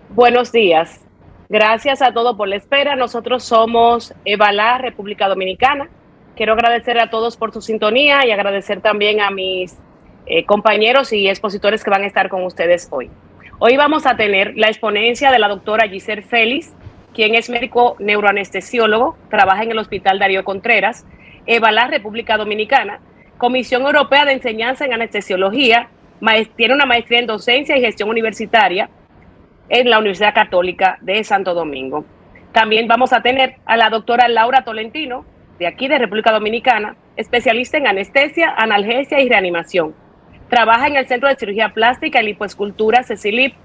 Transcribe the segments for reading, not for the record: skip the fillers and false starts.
Buenos días. Gracias a todos por la espera. Nosotros somos Evalá, República Dominicana. Quiero agradecer a todos por su sintonía y agradecer también a mis compañeros y expositores que van a estar con ustedes hoy. Hoy vamos a tener la exponencia de la doctora Giselle Félix, quien es médico neuroanestesiólogo, trabaja en el Hospital Darío Contreras, Evalá, República Dominicana, Comisión Europea de Enseñanza en Anestesiología, tiene una maestría en docencia y gestión universitaria en la Universidad Católica de Santo Domingo. También vamos a tener a la doctora Laura Tolentino, de aquí de República Dominicana, especialista en anestesia, analgesia y reanimación. Trabaja en el Centro de Cirugía Plástica y Lipoescultura CECILIP,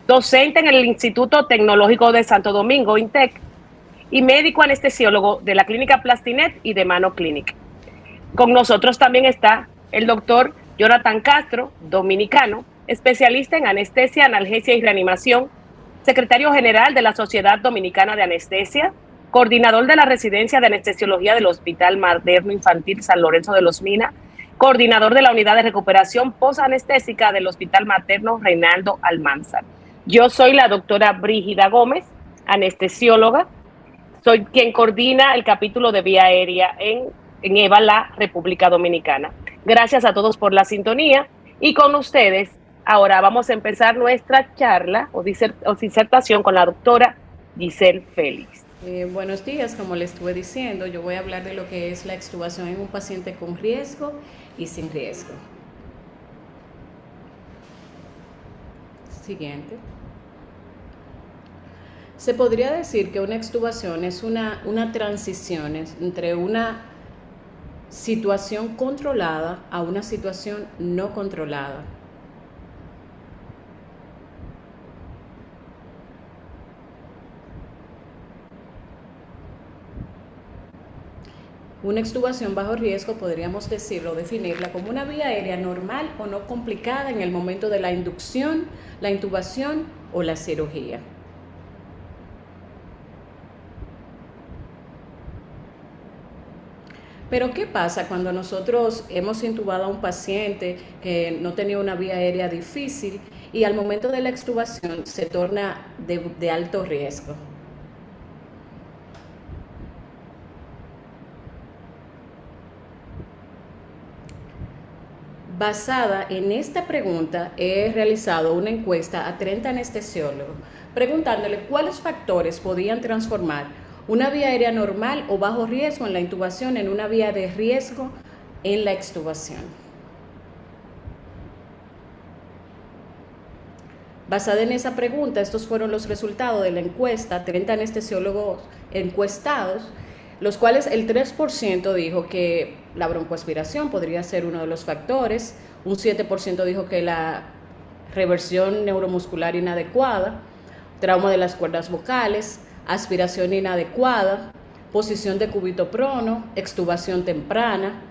docente en el Instituto Tecnológico de Santo Domingo, INTEC, y médico anestesiólogo de la Clínica Plastinet y de Mano Clinic. Con nosotros también está el doctor Jonathan Castro, dominicano, especialista en anestesia, analgesia y reanimación, secretario general de la Sociedad Dominicana de Anestesia, coordinador de la Residencia de Anestesiología del Hospital Materno Infantil San Lorenzo de los Minas, coordinador de la Unidad de Recuperación Posanestésica del Hospital Materno Reinaldo Almanzar. Yo soy la doctora Brígida Gómez, anestesióloga, soy quien coordina el capítulo de vía aérea en EVA, República Dominicana. Gracias a todos por la sintonía y con ustedes ahora vamos a empezar nuestra charla o disertación con la doctora Giselle Félix. Buenos días, como les estuve diciendo, yo voy a hablar de lo que es la extubación en un paciente con riesgo y sin riesgo. Siguiente. Se podría decir que una extubación es una transición entre una situación controlada a una situación no controlada. Una extubación bajo riesgo podríamos decirlo, definirla como una vía aérea normal o no complicada en el momento de la inducción, la intubación o la cirugía. Pero ¿qué pasa cuando nosotros hemos intubado a un paciente que no tenía una vía aérea difícil y al momento de la extubación se torna de alto riesgo? Basada en esta pregunta, he realizado una encuesta a 30 anestesiólogos, preguntándole cuáles factores podían transformar una vía aérea normal o bajo riesgo en la intubación en una vía de riesgo en la extubación. Basada en esa pregunta, estos fueron los resultados de la encuesta, 30 anestesiólogos encuestados, los cuales el 3% dijo que la broncoaspiración podría ser uno de los factores, un 7% dijo que la reversión neuromuscular inadecuada, trauma de las cuerdas vocales, aspiración inadecuada, posición de cúbito prono, extubación temprana,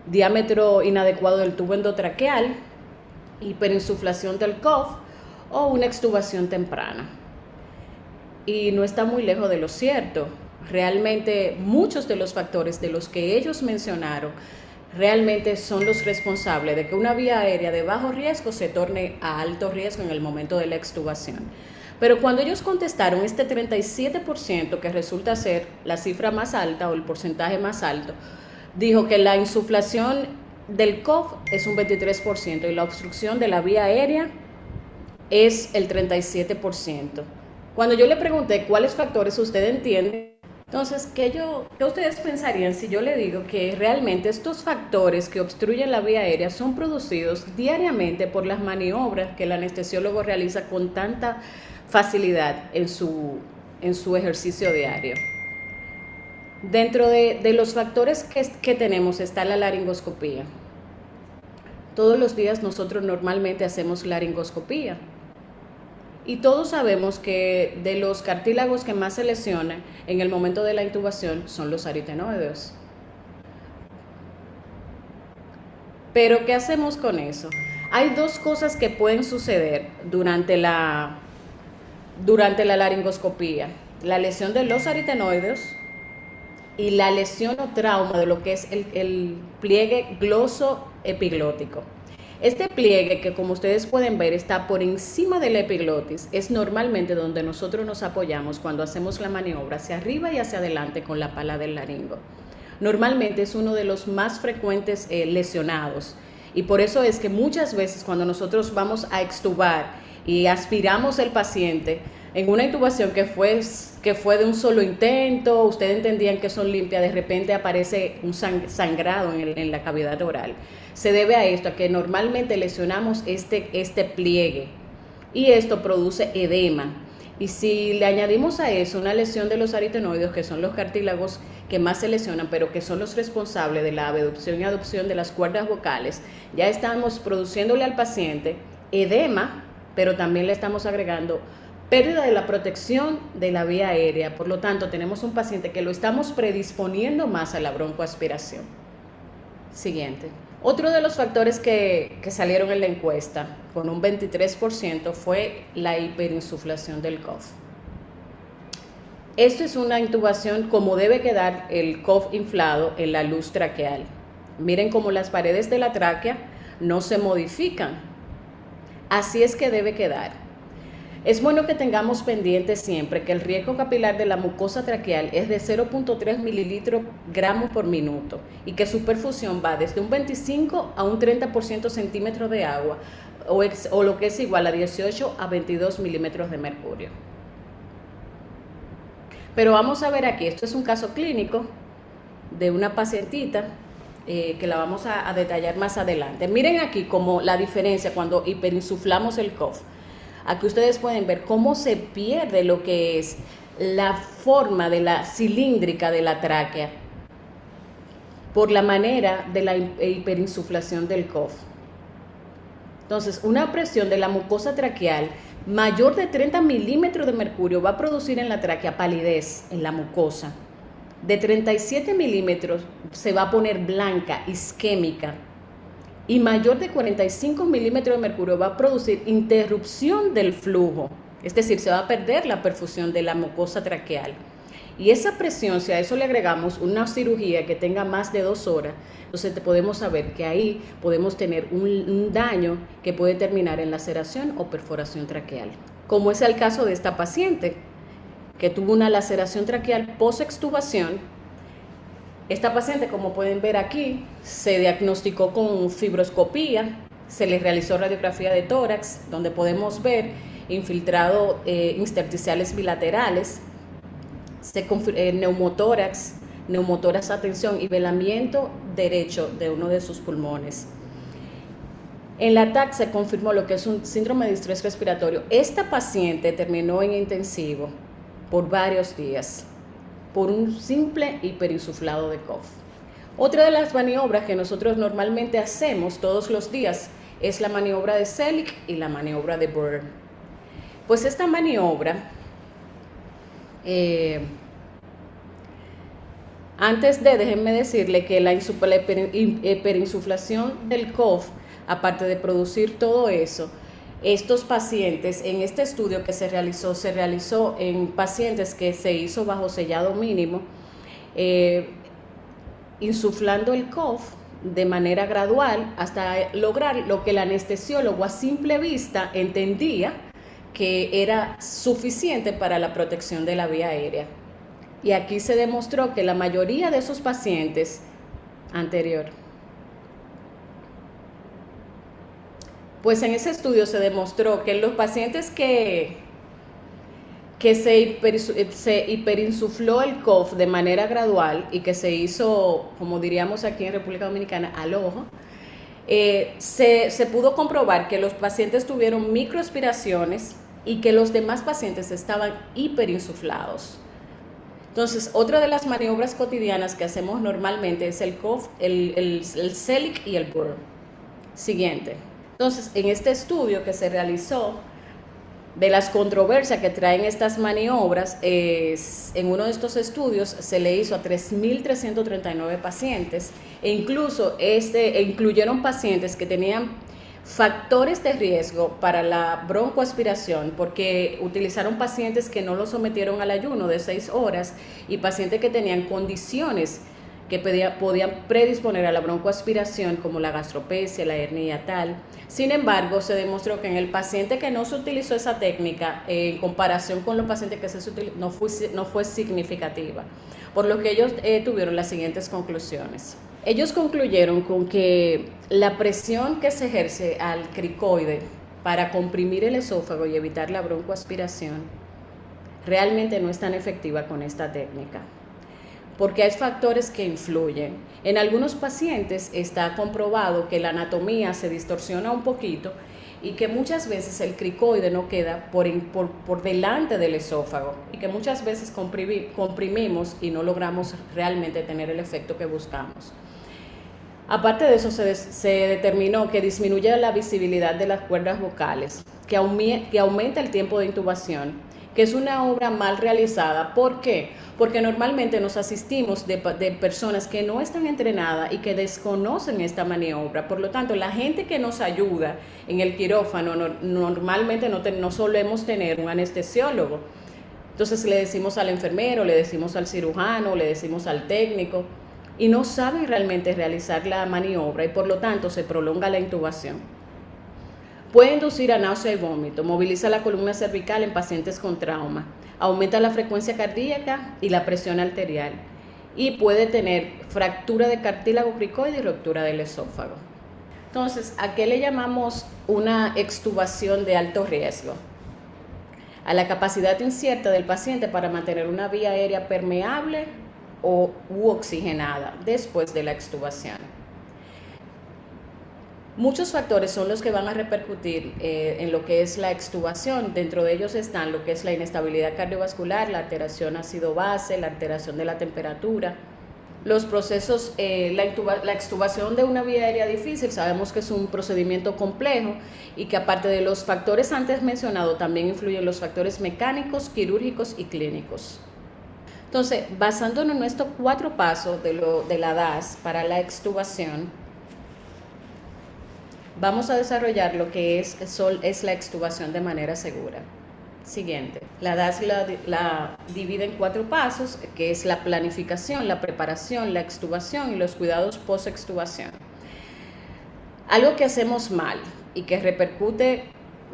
diámetro inadecuado del tubo endotraqueal, hiperinsuflación del cough o una extubación temprana. Y no está muy lejos de lo cierto. Realmente muchos de los factores de los que ellos mencionaron realmente son los responsables de que una vía aérea de bajo riesgo se torne a alto riesgo en el momento de la extubación. Pero cuando ellos contestaron este 37%, que resulta ser la cifra más alta o el porcentaje más alto, dijo que la insuflación del cough es un 23% y la obstrucción de la vía aérea es el 37%. Cuando yo le pregunté cuáles factores usted entiende, entonces, ¿qué ustedes pensarían si yo le digo que realmente estos factores que obstruyen la vía aérea son producidos diariamente por las maniobras que el anestesiólogo realiza con tanta facilidad en su ejercicio diario? Dentro de los factores que tenemos está la laringoscopía. Todos los días nosotros normalmente hacemos laringoscopía. Y todos sabemos que de los cartílagos que más se lesionan en el momento de la intubación son los aritenoides. Pero ¿qué hacemos con eso? Hay dos cosas que pueden suceder durante la laringoscopía: la lesión de los aritenoides y la lesión o trauma de lo que es el pliegue glosoepiglótico. Este pliegue, que como ustedes pueden ver está por encima de la epiglotis, es normalmente donde nosotros nos apoyamos cuando hacemos la maniobra hacia arriba y hacia adelante con la pala del laringo. Normalmente es uno de los más frecuentes lesionados, y por eso es que muchas veces cuando nosotros vamos a extubar y aspiramos el paciente en una intubación que fue de un solo intento, ustedes entendían que son limpias, de repente aparece un sangrado en la cavidad oral. Se debe a esto, a que normalmente lesionamos este pliegue, y esto produce edema. Y si le añadimos a eso una lesión de los aritenoides, que son los cartílagos que más se lesionan, pero que son los responsables de la abducción y aducción de las cuerdas vocales, ya estamos produciéndole al paciente edema, pero también le estamos agregando pérdida de la protección de la vía aérea. Por lo tanto, tenemos un paciente que lo estamos predisponiendo más a la broncoaspiración. Siguiente. Otro de los factores que salieron en la encuesta con un 23% fue la hiperinsuflación del cough. Esto es una intubación como debe quedar el cough inflado en la luz traqueal. Miren cómo las paredes de la tráquea no se modifican. Así es que debe quedar. Es bueno que tengamos pendiente siempre que el riesgo capilar de la mucosa traqueal es de 0.3 mililitros gramos por minuto y que su perfusión va desde un 25 a un 30% centímetros de agua o lo que es igual a 18 a 22 milímetros de mercurio. Pero vamos a ver aquí, esto es un caso clínico de una pacientita que la vamos a detallar más adelante. Miren aquí como la diferencia cuando hiperinsuflamos el cough. Aquí ustedes pueden ver cómo se pierde lo que es la forma de la cilíndrica de la tráquea por la manera de la hiperinsuflación del cough. Entonces, una presión de la mucosa traqueal mayor de 30 milímetros de mercurio va a producir en la tráquea palidez en la mucosa. De 37 milímetros se va a poner blanca, isquémica. Y mayor de 45 milímetros de mercurio va a producir interrupción del flujo, es decir, se va a perder la perfusión de la mucosa traqueal. Y esa presión, si a eso le agregamos una cirugía que tenga más de 2 horas, entonces podemos saber que ahí podemos tener un daño que puede terminar en laceración o perforación traqueal. Como es el caso de esta paciente, que tuvo una laceración traqueal post-extubación. Esta paciente, como pueden ver aquí, se diagnosticó con fibroscopía, se le realizó radiografía de tórax, donde podemos ver infiltrado intersticiales bilaterales, neumotórax a tensión y velamiento derecho de uno de sus pulmones. En la TAC se confirmó lo que es un síndrome de distrés respiratorio. Esta paciente terminó en intensivo por varios días, por un simple hiperinsuflado de cough. Otra de las maniobras que nosotros normalmente hacemos todos los días es la maniobra de Selig y la maniobra de Burr. Pues esta maniobra, déjenme decirle que la hiperinsuflación del cough, aparte de producir todo eso, estos pacientes, en este estudio que se realizó en pacientes que se hizo bajo sellado mínimo, insuflando el cough de manera gradual hasta lograr lo que el anestesiólogo a simple vista entendía que era suficiente para la protección de la vía aérea. Y aquí se demostró que la mayoría de esos pacientes pues en ese estudio se demostró que en los pacientes que se hiperinsufló el cough de manera gradual y que se hizo, como diríamos aquí en República Dominicana, al ojo, se pudo comprobar que los pacientes tuvieron microaspiraciones y que los demás pacientes estaban hiperinsuflados. Entonces, otra de las maniobras cotidianas que hacemos normalmente es el cough, el Selig y el Burr. Siguiente. Entonces, en este estudio que se realizó de las controversias que traen estas maniobras, en uno de estos estudios se le hizo a 3.339 pacientes e incluso incluyeron pacientes que tenían factores de riesgo para la broncoaspiración, porque utilizaron pacientes que no los sometieron al ayuno de 6 horas y pacientes que tenían condiciones que podían predisponer a la broncoaspiración, como la gastropecia, la hernia hiatal. Sin embargo, se demostró que en el paciente que no se utilizó esa técnica, en comparación con los pacientes que se utilizó, no fue significativa, por lo que ellos tuvieron las siguientes conclusiones. Ellos concluyeron con que la presión que se ejerce al cricoide para comprimir el esófago y evitar la broncoaspiración realmente no es tan efectiva con esta técnica, porque hay factores que influyen. En algunos pacientes está comprobado que la anatomía se distorsiona un poquito y que muchas veces el cricoide no queda por delante del esófago y que muchas veces comprimimos y no logramos realmente tener el efecto que buscamos. Aparte de eso, se determinó que disminuye la visibilidad de las cuerdas vocales, que aumenta el tiempo de intubación, que es una obra mal realizada. ¿Por qué? Porque normalmente nos asistimos de personas que no están entrenadas y que desconocen esta maniobra. Por lo tanto, la gente que nos ayuda en el quirófano, normalmente no solemos tener un anestesiólogo. Entonces le decimos al enfermero, le decimos al cirujano, le decimos al técnico, y no saben realmente realizar la maniobra y por lo tanto se prolonga la intubación. Puede inducir a náusea y vómito, moviliza la columna cervical en pacientes con trauma, aumenta la frecuencia cardíaca y la presión arterial y puede tener fractura de cartílago cricoide y ruptura del esófago. Entonces, ¿a qué le llamamos una extubación de alto riesgo? A la capacidad incierta del paciente para mantener una vía aérea permeable u oxigenada después de la extubación. Muchos factores son los que van a repercutir en lo que es la extubación. Dentro de ellos están lo que es la inestabilidad cardiovascular, la alteración ácido-base, la alteración de la temperatura. Los procesos, la extubación de una vía aérea difícil, sabemos que es un procedimiento complejo y que aparte de los factores antes mencionados, también influyen los factores mecánicos, quirúrgicos y clínicos. Entonces, basándonos en estos 4 pasos de la DAS para la extubación, vamos a desarrollar lo que es la extubación de manera segura. Siguiente, la DAS la divide en 4 pasos, que es la planificación, la preparación, la extubación y los cuidados post-extubación. Algo que hacemos mal y que repercute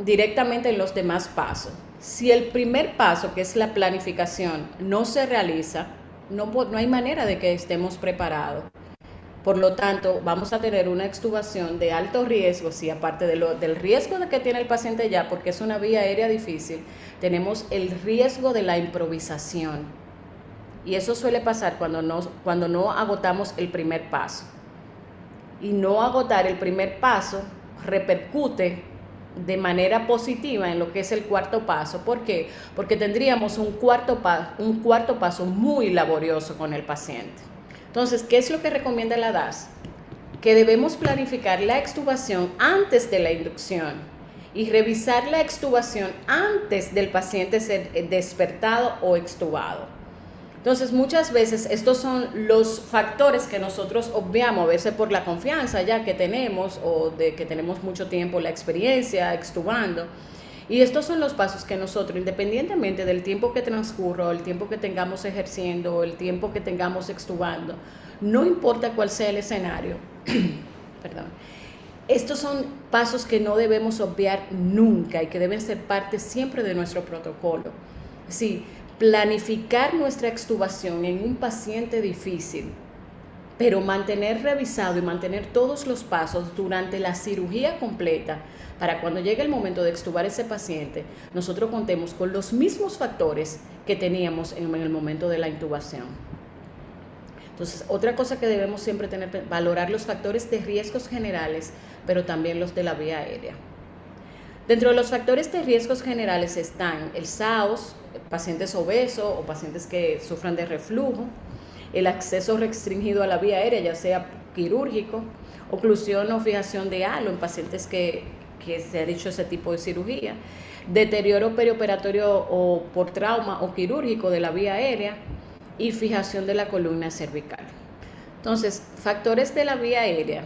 directamente en los demás pasos. Si el primer paso, que es la planificación, no se realiza, no hay manera de que estemos preparados. Por lo tanto, vamos a tener una extubación de alto riesgo, si aparte del riesgo de que tiene el paciente ya, porque es una vía aérea difícil, tenemos el riesgo de la improvisación. Y eso suele pasar cuando no agotamos el primer paso. Y no agotar el primer paso repercute de manera positiva en lo que es el cuarto paso. ¿Por qué? Porque tendríamos un cuarto paso muy laborioso con el paciente. Entonces, ¿qué es lo que recomienda la DAS? Que debemos planificar la extubación antes de la inducción y revisar la extubación antes del paciente ser despertado o extubado. Entonces, muchas veces estos son los factores que nosotros obviamos, a veces por la confianza ya que tenemos o de que tenemos mucho tiempo la experiencia extubando. Y estos son los pasos que nosotros, independientemente del tiempo que transcurra, el tiempo que tengamos ejerciendo, el tiempo que tengamos extubando, no importa cuál sea el escenario, perdón, estos son pasos que no debemos obviar nunca y que deben ser parte siempre de nuestro protocolo. Sí, planificar nuestra extubación en un paciente difícil, pero mantener revisado y mantener todos los pasos durante la cirugía completa para cuando llegue el momento de extubar ese paciente, nosotros contemos con los mismos factores que teníamos en el momento de la intubación. Entonces, otra cosa que debemos siempre tener, valorar los factores de riesgos generales, pero también los de la vía aérea. Dentro de los factores de riesgos generales están el SAOS, pacientes obesos o pacientes que sufran de reflujo, el acceso restringido a la vía aérea, ya sea quirúrgico, oclusión o fijación de halo en pacientes que se ha hecho ese tipo de cirugía, deterioro perioperatorio o por trauma o quirúrgico de la vía aérea y fijación de la columna cervical. Entonces, factores de la vía aérea,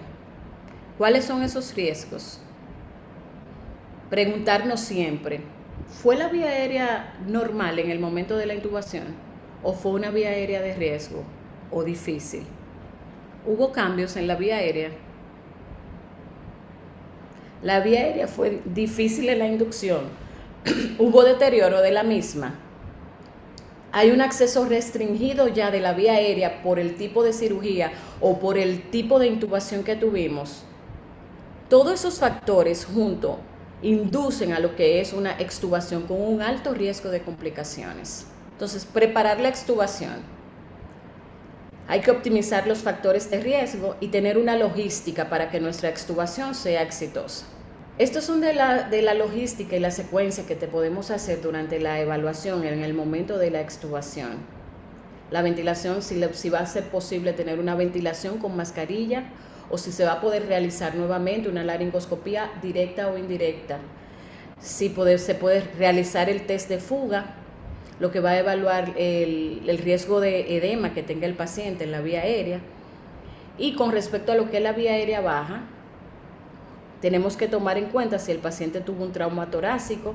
¿cuáles son esos riesgos? Preguntarnos siempre, ¿fue la vía aérea normal en el momento de la intubación o fue una vía aérea de riesgo o difícil? Hubo cambios en la vía aérea. La vía aérea fue difícil en la inducción. Hubo deterioro de la misma. Hay un acceso restringido ya de la vía aérea por el tipo de cirugía o por el tipo de intubación que tuvimos. Todos esos factores juntos inducen a lo que es una extubación con un alto riesgo de complicaciones. Entonces, preparar la extubación. Hay que optimizar los factores de riesgo y tener una logística para que nuestra extubación sea exitosa. Estos son de la logística y la secuencia que te podemos hacer durante la evaluación en el momento de la extubación. La ventilación, si va a ser posible tener una ventilación con mascarilla o si se va a poder realizar nuevamente una laringoscopía directa o indirecta. Si se puede realizar el test de fuga, lo que va a evaluar el riesgo de edema que tenga el paciente en la vía aérea. Y con respecto a lo que es la vía aérea baja, tenemos que tomar en cuenta si el paciente tuvo un trauma torácico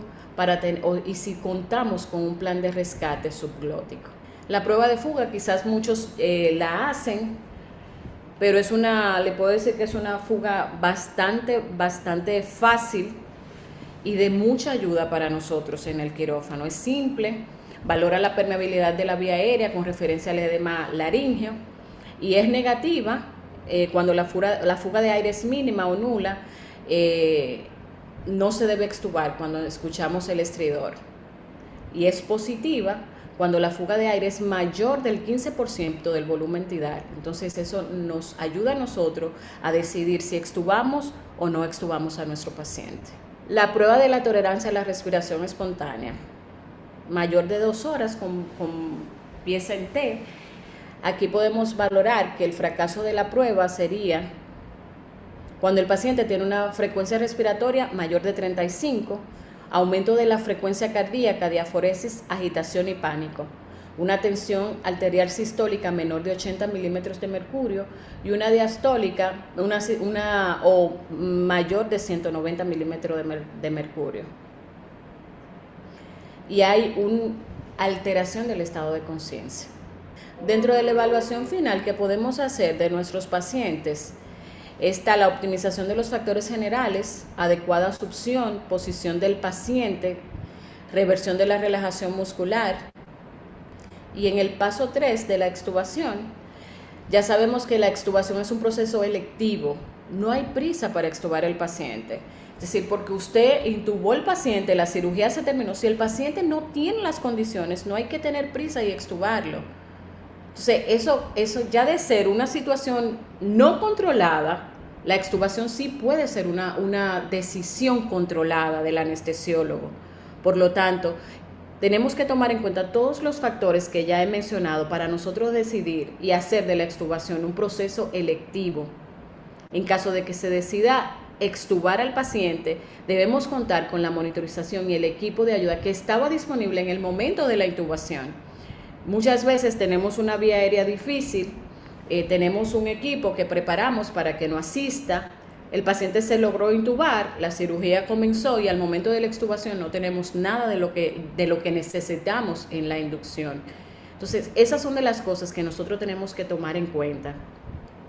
y si contamos con un plan de rescate subglótico. La prueba de fuga quizás muchos la hacen, pero le puedo decir que es una fuga bastante fácil y de mucha ayuda para nosotros en el quirófano. Es simple, valora la permeabilidad de la vía aérea con referencia al edema laríngeo y es negativa cuando la fuga de aire es mínima o nula. No se debe extubar cuando escuchamos el estridor, y es positiva cuando la fuga de aire es mayor del 15% del volumen tidal. Entonces eso nos ayuda a nosotros a decidir si extubamos o no extubamos a nuestro paciente. La prueba de la tolerancia a la respiración espontánea, mayor de 2 horas con pieza en T. Aquí podemos valorar que el fracaso de la prueba sería cuando el paciente tiene una frecuencia respiratoria mayor de 35, aumento de la frecuencia cardíaca, diaforesis, agitación y pánico, una tensión arterial sistólica menor de 80 milímetros de mercurio y una diastólica o mayor de 190 milímetros de mercurio. Y hay una alteración del estado de conciencia. Dentro de la evaluación final que podemos hacer de nuestros pacientes, está la optimización de los factores generales, adecuada succión, posición del paciente, reversión de la relajación muscular. Y en el paso 3 de la extubación, ya sabemos que la extubación es un proceso electivo. No hay prisa para extubar al paciente. Es decir, porque usted intubó al paciente, la cirugía se terminó. Si el paciente no tiene las condiciones, no hay que tener prisa y extubarlo. Entonces, eso ya de ser una situación no controlada, la extubación sí puede ser una decisión controlada del anestesiólogo. Por lo tanto, tenemos que tomar en cuenta todos los factores que ya he mencionado para nosotros decidir y hacer de la extubación un proceso electivo. En caso de que se decida extubar al paciente, debemos contar con la monitorización y el equipo de ayuda que estaba disponible en el momento de la intubación. Muchas veces tenemos una vía aérea difícil, tenemos un equipo que preparamos para que nos asista, el paciente se logró intubar, la cirugía comenzó y al momento de la extubación no tenemos nada de lo que necesitamos en la inducción. Entonces, esas son de las cosas que nosotros tenemos que tomar en cuenta.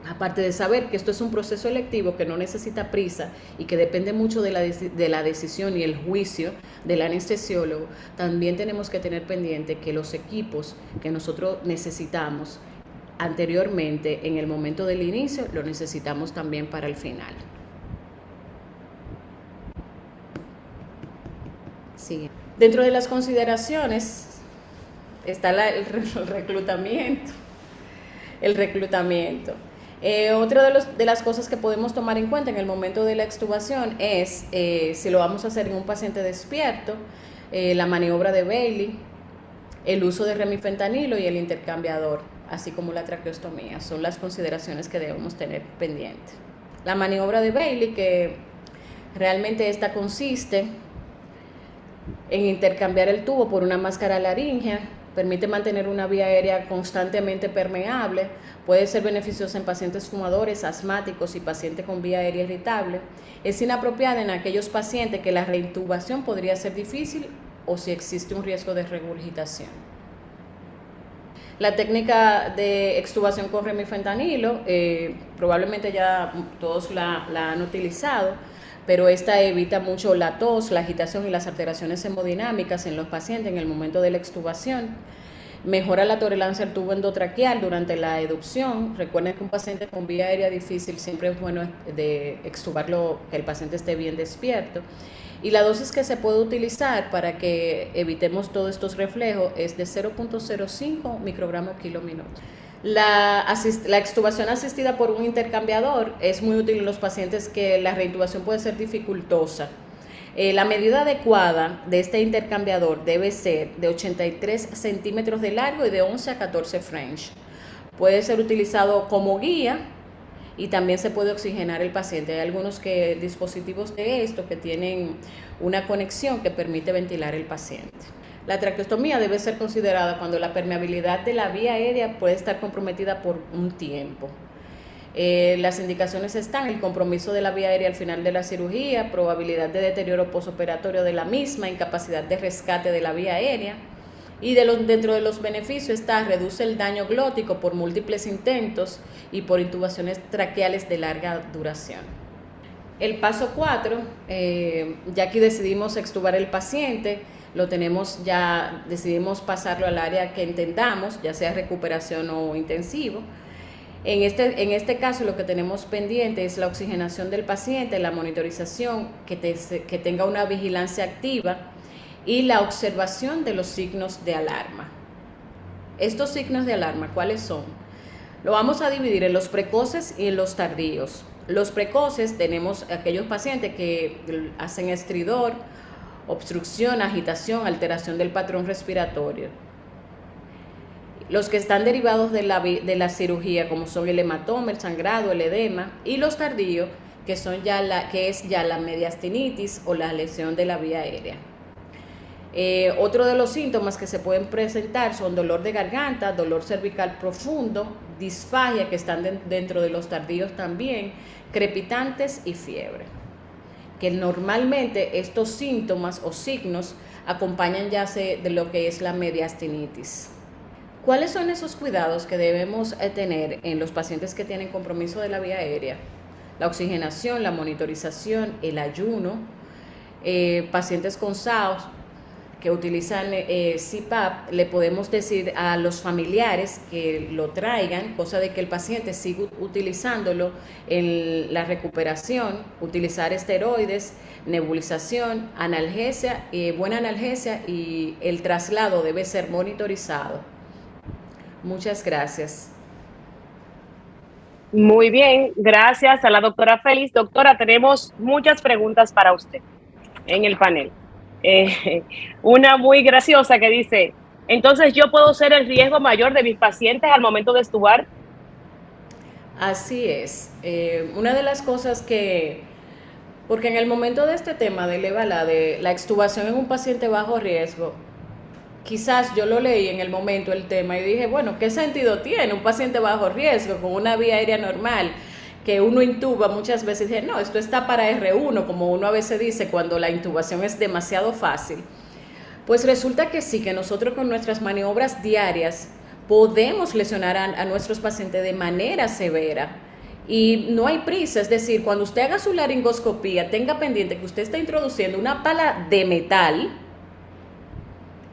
Aparte de saber que esto es un proceso electivo que no necesita prisa y que depende mucho de la decisión y el juicio del anestesiólogo, también tenemos que tener pendiente que los equipos que nosotros necesitamos anteriormente en el momento del inicio, lo necesitamos también para el final. Sí. Dentro de las consideraciones está el reclutamiento. Otra de las cosas que podemos tomar en cuenta en el momento de la extubación es, si lo vamos a hacer en un paciente despierto, la maniobra de Bailey, el uso de remifentanilo y el intercambiador, así como la traqueostomía, son las consideraciones que debemos tener pendiente. La maniobra de Bailey, que realmente esta consiste en intercambiar el tubo por una máscara laríngea, permite mantener una vía aérea constantemente permeable, puede ser beneficiosa en pacientes fumadores, asmáticos y pacientes con vía aérea irritable. Es inapropiada en aquellos pacientes que la reintubación podría ser difícil o si existe un riesgo de regurgitación. La técnica de extubación con remifentanilo, probablemente ya todos la han utilizado, pero esta evita mucho la tos, la agitación y las alteraciones hemodinámicas en los pacientes en el momento de la extubación. Mejora la tolerancia al tubo endotraqueal durante la educción. Recuerden que un paciente con vía aérea difícil siempre es bueno de extubarlo, que el paciente esté bien despierto. Y la dosis que se puede utilizar para que evitemos todos estos reflejos es de 0.05 microgramos kilo minuto. La extubación asistida por un intercambiador es muy útil en los pacientes que la reintubación puede ser dificultosa. La medida adecuada de este intercambiador debe ser de 83 centímetros de largo y de 11 a 14 French. Puede ser utilizado como guía y también se puede oxigenar el paciente. Hay algunos dispositivos de esto que tienen una conexión que permite ventilar el paciente. La traqueostomía debe ser considerada cuando la permeabilidad de la vía aérea puede estar comprometida por un tiempo. Las indicaciones están: el compromiso de la vía aérea al final de la cirugía, probabilidad de deterioro postoperatorio de la misma, incapacidad de rescate de la vía aérea. Y dentro de los beneficios está: reduce el daño glótico por múltiples intentos y por intubaciones traqueales de larga duración. El paso 4, ya aquí decidimos extubar el paciente, decidimos pasarlo al área que entendamos, ya sea recuperación o intensivo. En este caso lo que tenemos pendiente es la oxigenación del paciente, la monitorización, que tenga una vigilancia activa y la observación de los signos de alarma. Estos signos de alarma, ¿cuáles son? Lo vamos a dividir en los precoces y en los tardíos. Los precoces tenemos aquellos pacientes que hacen estridor, obstrucción, agitación, alteración del patrón respiratorio. Los que están derivados de la cirugía, como son el hematoma, el sangrado, el edema, y los tardíos, que es ya la mediastinitis o la lesión de la vía aérea. Otro de los síntomas que se pueden presentar son dolor de garganta, dolor cervical profundo, disfagia, que están dentro de los tardíos también, crepitantes y fiebre. Que normalmente estos síntomas o signos acompañan ya de lo que es la mediastinitis. ¿Cuáles son esos cuidados que debemos tener en los pacientes que tienen compromiso de la vía aérea? La oxigenación, la monitorización, el ayuno, pacientes con SAOS que utilizan CPAP, le podemos decir a los familiares que lo traigan, cosa de que el paciente siga utilizándolo en la recuperación, utilizar esteroides, nebulización, analgesia, buena analgesia, y el traslado debe ser monitorizado. Muchas gracias. Muy bien, gracias a la doctora Félix. Doctora, tenemos muchas preguntas para usted en el panel. Una muy graciosa que dice: entonces, ¿yo puedo ser el riesgo mayor de mis pacientes al momento de extubar? Así es. Una de las cosas porque en el momento de este tema de la extubación en un paciente bajo riesgo, quizás yo lo leí en el momento el tema y dije, bueno, ¿qué sentido tiene un paciente bajo riesgo con una vía aérea normal que uno intuba? Muchas veces dije, no, esto está para R1, como uno a veces dice cuando la intubación es demasiado fácil. Pues resulta que sí, que nosotros con nuestras maniobras diarias podemos lesionar a nuestros pacientes de manera severa. Y no hay prisa, es decir, cuando usted haga su laringoscopía, tenga pendiente que usted está introduciendo una pala de metal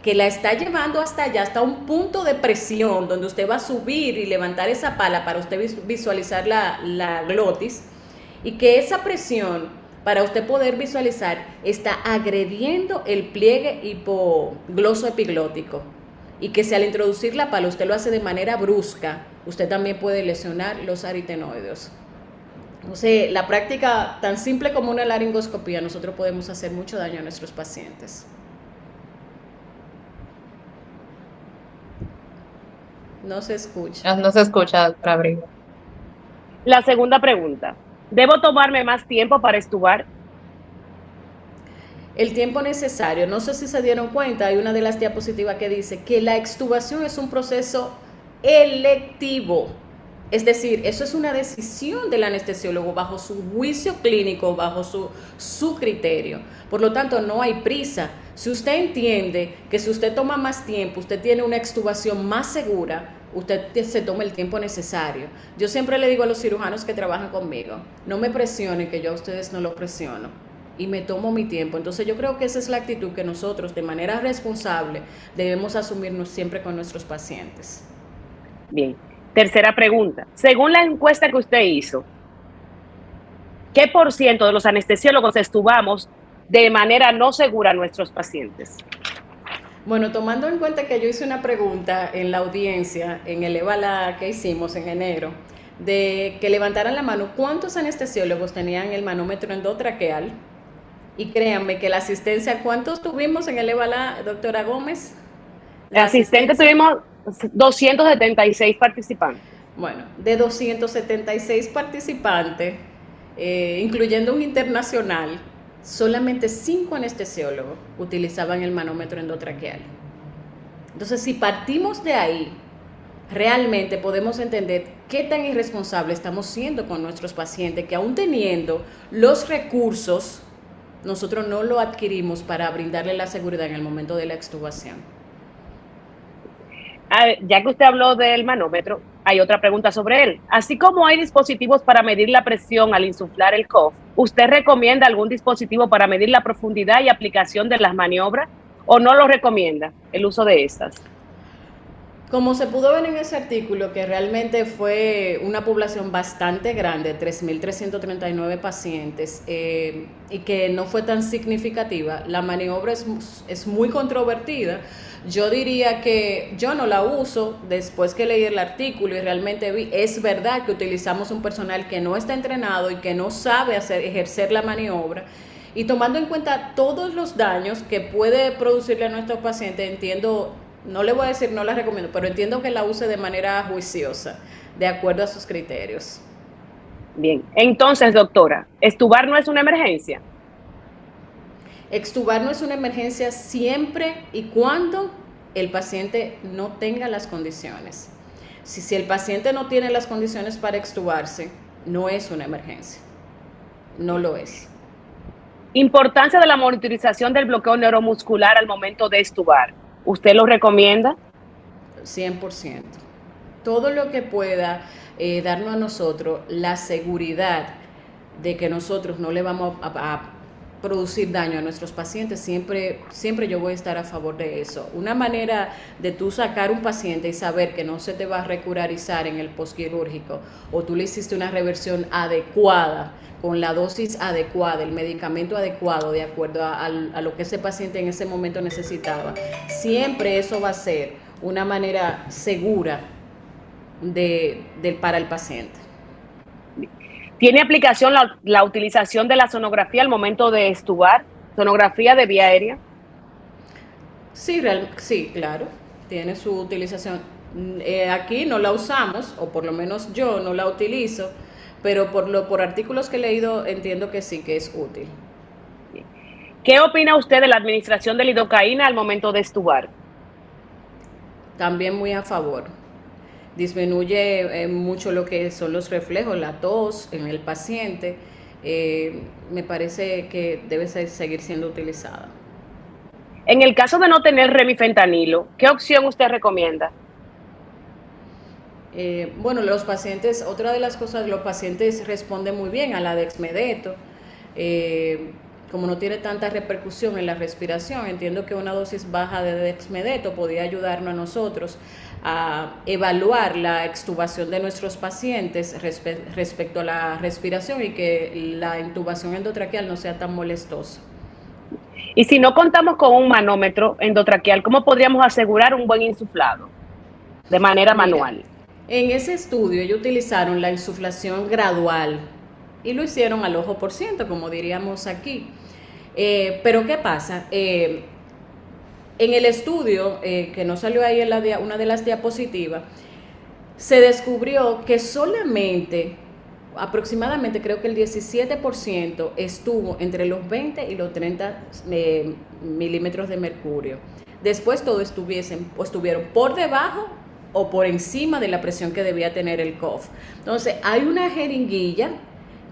que la está llevando hasta allá, hasta un punto de presión donde usted va a subir y levantar esa pala para usted visualizar la glotis, y que esa presión, para usted poder visualizar, está agrediendo el pliegue hipogloso-epiglótico, y que si al introducir la pala usted lo hace de manera brusca, usted también puede lesionar los aritenoides. Entonces, la práctica tan simple como una laringoscopía, nosotros podemos hacer mucho daño a nuestros pacientes. No se escucha. No se escucha, doctora Abreu. La segunda pregunta: ¿debo tomarme más tiempo para extubar? El tiempo necesario. No sé si se dieron cuenta, hay una de las diapositivas que dice que la extubación es un proceso electivo. Es decir, eso es una decisión del anestesiólogo bajo su juicio clínico, bajo su criterio. Por lo tanto, no hay prisa. Si usted entiende que si usted toma más tiempo, usted tiene una extubación más segura, usted se toma el tiempo necesario. Yo siempre le digo a los cirujanos que trabajan conmigo, no me presionen, que yo a ustedes no lo presiono. Y me tomo mi tiempo. Entonces yo creo que esa es la actitud que nosotros, de manera responsable, debemos asumirnos siempre con nuestros pacientes. Bien. Tercera pregunta. Según la encuesta que usted hizo, ¿qué por ciento de los anestesiólogos estubamos de manera no segura a nuestros pacientes? Bueno, tomando en cuenta que yo hice una pregunta en la audiencia, en el EVALA que hicimos en enero, de que levantaran la mano, ¿cuántos anestesiólogos tenían el manómetro endotraqueal? Y créanme que la asistencia, ¿cuántos tuvimos en el EVALA, doctora Gómez? Asistentes tuvimos 276 participantes. Bueno, de 276 participantes, incluyendo un internacional, solamente 5 anestesiólogos utilizaban el manómetro endotraqueal. Entonces, si partimos de ahí, realmente podemos entender qué tan irresponsable estamos siendo con nuestros pacientes, que aún teniendo los recursos, nosotros no lo adquirimos para brindarle la seguridad en el momento de la extubación. A ver, ya que usted habló del manómetro, hay otra pregunta sobre él. Así como hay dispositivos para medir la presión al insuflar el cough, ¿usted recomienda algún dispositivo para medir la profundidad y aplicación de las maniobras o no lo recomienda el uso de estas? Como se pudo ver en ese artículo, que realmente fue una población bastante grande, 3.339 pacientes, y que no fue tan significativa, la maniobra es muy controvertida. Yo diría que yo no la uso después que leí el artículo y realmente vi, es verdad que utilizamos un personal que no está entrenado y que no sabe ejercer la maniobra. Y tomando en cuenta todos los daños que puede producirle a nuestros pacientes, entiendo, no le voy a decir no la recomiendo, pero entiendo que la use de manera juiciosa, de acuerdo a sus criterios. Bien, entonces, doctora, ¿extubar no es una emergencia? Extubar no es una emergencia siempre y cuando el paciente no tenga las condiciones. Si el paciente no tiene las condiciones para extubarse, no es una emergencia. No lo es. Importancia de la monitorización del bloqueo neuromuscular al momento de extubar. ¿Usted lo recomienda? 100%. Todo lo que pueda darnos a nosotros la seguridad de que nosotros no le vamos a producir daño a nuestros pacientes, siempre yo voy a estar a favor de eso. Una manera de tú sacar un paciente y saber que no se te va a recurarizar en el postquirúrgico, o tú le hiciste una reversión adecuada, con la dosis adecuada, el medicamento adecuado, de acuerdo a lo que ese paciente en ese momento necesitaba, siempre eso va a ser una manera segura para el paciente. ¿Tiene aplicación la utilización de la sonografía al momento de extubar? ¿Sonografía de vía aérea? Sí, claro, tiene su utilización. Aquí no la usamos, o por lo menos yo no la utilizo, pero por artículos que he leído entiendo que sí, que es útil. ¿Qué opina usted de la administración de lidocaína al momento de extubar? También muy a favor. Disminuye mucho lo que son los reflejos, la tos en el paciente. Me parece que debe seguir siendo utilizada. En el caso de no tener remifentanilo, ¿qué opción usted recomienda? Bueno, los pacientes, otra de las cosas, los pacientes responden muy bien a la dexmedeto. Como no tiene tanta repercusión en la respiración, entiendo que una dosis baja de dexmedeto podría ayudarnos a nosotros a evaluar la extubación de nuestros pacientes respecto a la respiración y que la intubación endotraqueal no sea tan molestosa. Y si no contamos con un manómetro endotraqueal, ¿cómo podríamos asegurar un buen insuflado de manera manual? En ese estudio ellos utilizaron la insuflación gradual y lo hicieron al ojo por ciento, como diríamos aquí. Pero ¿qué pasa? En el estudio, que no salió ahí en una de las diapositivas, se descubrió que solamente, aproximadamente creo que el 17% estuvo entre los 20 y los 30 milímetros de mercurio. Después todos estuvieron por debajo o por encima de la presión que debía tener el cough. Entonces, hay una jeringuilla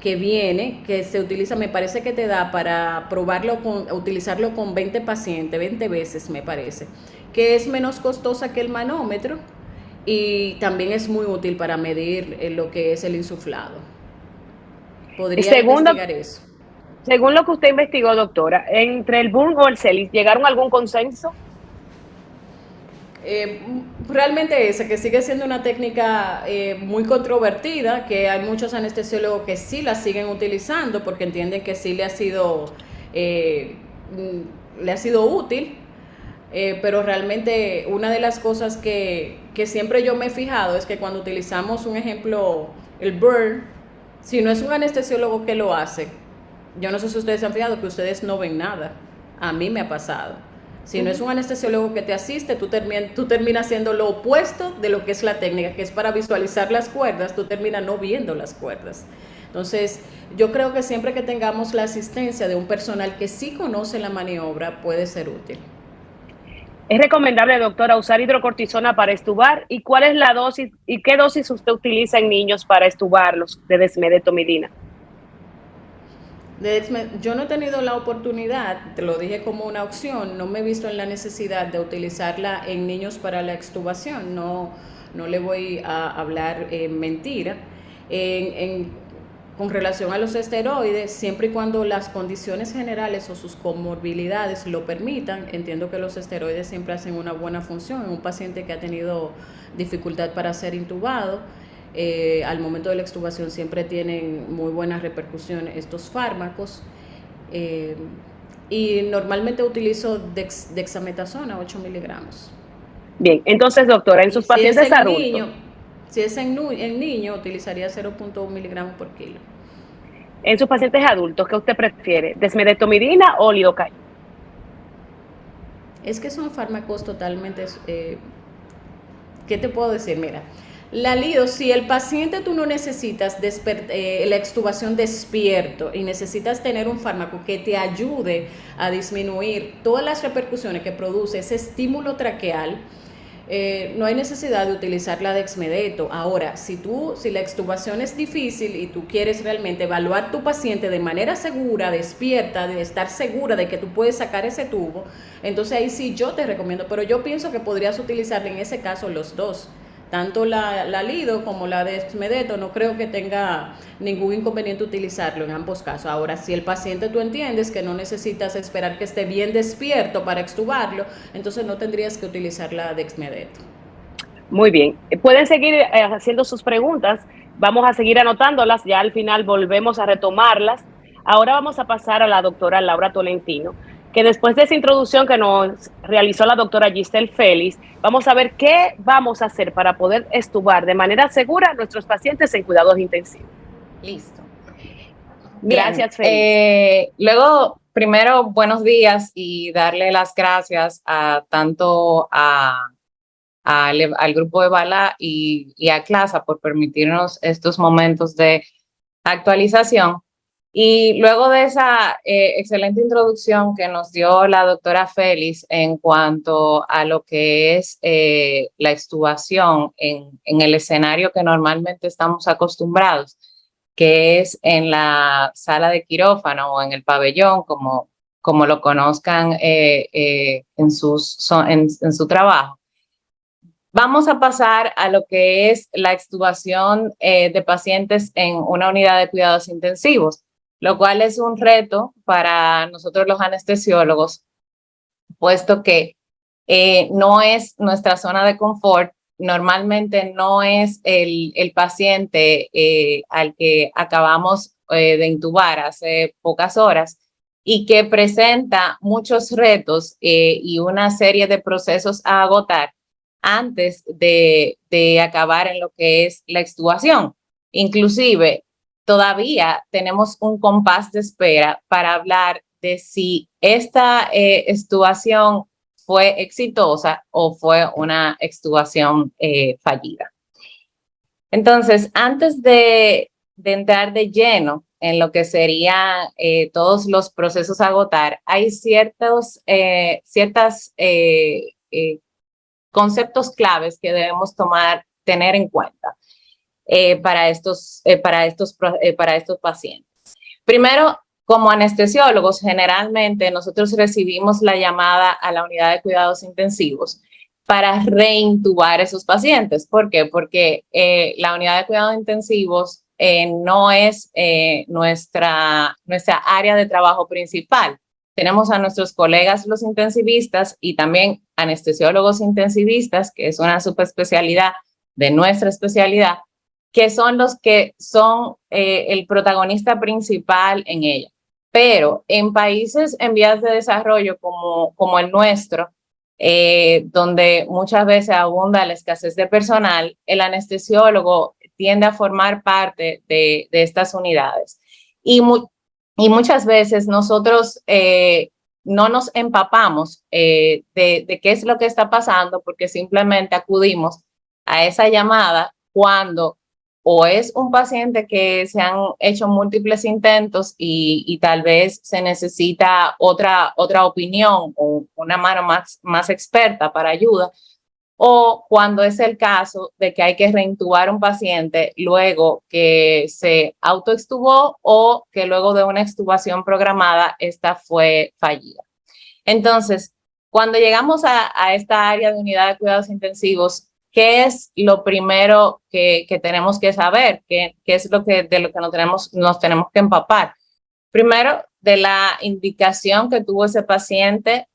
que viene, que se utiliza, me parece que te da para probarlo utilizarlo con 20 pacientes, 20 veces me parece, que es menos costosa que el manómetro y también es muy útil para medir lo que es el insuflado. Podría investigar eso. Según lo que usted investigó, doctora, entre el Burn o el Celis, ¿llegaron a algún consenso? Realmente ese, que sigue siendo una técnica muy controvertida, que hay muchos anestesiólogos que sí la siguen utilizando porque entienden que sí le ha sido útil, pero realmente una de las cosas que siempre yo me he fijado es que cuando utilizamos un ejemplo, el burn, si no es un anestesiólogo que lo hace, yo no sé si ustedes se han fijado que ustedes no ven nada. A mí me ha pasado. Si no es un anestesiólogo que te asiste, tú terminas haciendo lo opuesto de lo que es la técnica, que es para visualizar las cuerdas, tú terminas no viendo las cuerdas. Entonces, yo creo que siempre que tengamos la asistencia de un personal que sí conoce la maniobra, puede ser útil. ¿Es recomendable, doctora, usar hidrocortisona para estubar? ¿Y cuál es la dosis y qué dosis usted utiliza en niños para estubarlos de desmedetomidina? Yo no he tenido la oportunidad, te lo dije como una opción, no me he visto en la necesidad de utilizarla en niños para la extubación, no le voy a hablar mentira. Con relación a los esteroides, siempre y cuando las condiciones generales o sus comorbilidades lo permitan, entiendo que los esteroides siempre hacen una buena función en un paciente que ha tenido dificultad para ser intubado. Al momento de la extubación siempre tienen muy buenas repercusiones estos fármacos. Y normalmente utilizo dexametasona 8 miligramos. Bien, entonces, doctora, en Y sus pacientes adultos. si es en niño, utilizaría 0.1 miligramos por kilo. En sus pacientes adultos, ¿qué usted prefiere? ¿Desmedetomidina o lidocaína? Es que son fármacos totalmente... ¿qué te puedo decir? Mira, la lido, si el paciente tú no necesitas la extubación despierto y necesitas tener un fármaco que te ayude a disminuir todas las repercusiones que produce ese estímulo traqueal, no hay necesidad de utilizar la dexmedeto. Ahora, si la extubación es difícil y tú quieres realmente evaluar tu paciente de manera segura, despierta, de estar segura de que tú puedes sacar ese tubo, entonces ahí sí yo te recomiendo, pero yo pienso que podrías utilizar en ese caso los dos. Tanto la lido como la dexmedeto, no creo que tenga ningún inconveniente utilizarlo en ambos casos. Ahora, si el paciente tú entiendes que no necesitas esperar que esté bien despierto para extubarlo, entonces no tendrías que utilizar la dexmedeto. Muy bien. Pueden seguir haciendo sus preguntas. Vamos a seguir anotándolas. Ya al final volvemos a retomarlas. Ahora vamos a pasar a la doctora Laura Tolentino, que después de esa introducción que nos realizó la doctora Giselle Félix, vamos a ver qué vamos a hacer para poder estubar de manera segura a nuestros pacientes en cuidados intensivos. Listo. Bien, Gracias, Félix. luego, primero, buenos días y darle las gracias tanto al grupo de Bala y a CLASA por permitirnos estos momentos de actualización. Y luego de esa excelente introducción que nos dio la doctora Félix en cuanto a lo que es la extubación en el escenario que normalmente estamos acostumbrados, que es en la sala de quirófano o en el pabellón, como lo conozcan en su trabajo. Vamos a pasar a lo que es la extubación de pacientes en una unidad de cuidados intensivos, lo cual es un reto para nosotros los anestesiólogos, puesto que no es nuestra zona de confort. Normalmente no es el paciente al que acabamos de intubar hace pocas horas y que presenta muchos retos y una serie de procesos a agotar antes de acabar en lo que es la extubación. Inclusive, todavía tenemos un compás de espera para hablar de si esta extubación fue exitosa o fue una extubación fallida. Entonces, antes de entrar de lleno en lo que serían todos los procesos a agotar, hay ciertas conceptos claves que debemos tener en cuenta para estos pacientes. Primero, como anestesiólogos, generalmente nosotros recibimos la llamada a la unidad de cuidados intensivos para reintubar a esos pacientes. ¿Por qué? Porque la unidad de cuidados intensivos no es nuestra área de trabajo principal. Tenemos a nuestros colegas los intensivistas y también anestesiólogos intensivistas, que es una subespecialidad de nuestra especialidad, que son los que son el protagonista principal en ella. Pero en países en vías de desarrollo como el nuestro, donde muchas veces abunda la escasez de personal, el anestesiólogo tiende a formar parte de estas unidades. Y muchas veces nosotros no nos empapamos de qué es lo que está pasando, porque simplemente acudimos a esa llamada cuando o es un paciente que se han hecho múltiples intentos y tal vez se necesita otra opinión o una mano más experta para ayuda, o cuando es el caso de que hay que reintubar un paciente luego que se autoextubó o que luego de una extubación programada, esta fue fallida. Entonces, cuando llegamos a esta área de unidad de cuidados intensivos, ¿qué es lo primero que tenemos que saber? ¿Qué es de lo que nos tenemos que empapar? Primero, de la indicación que tuvo ese paciente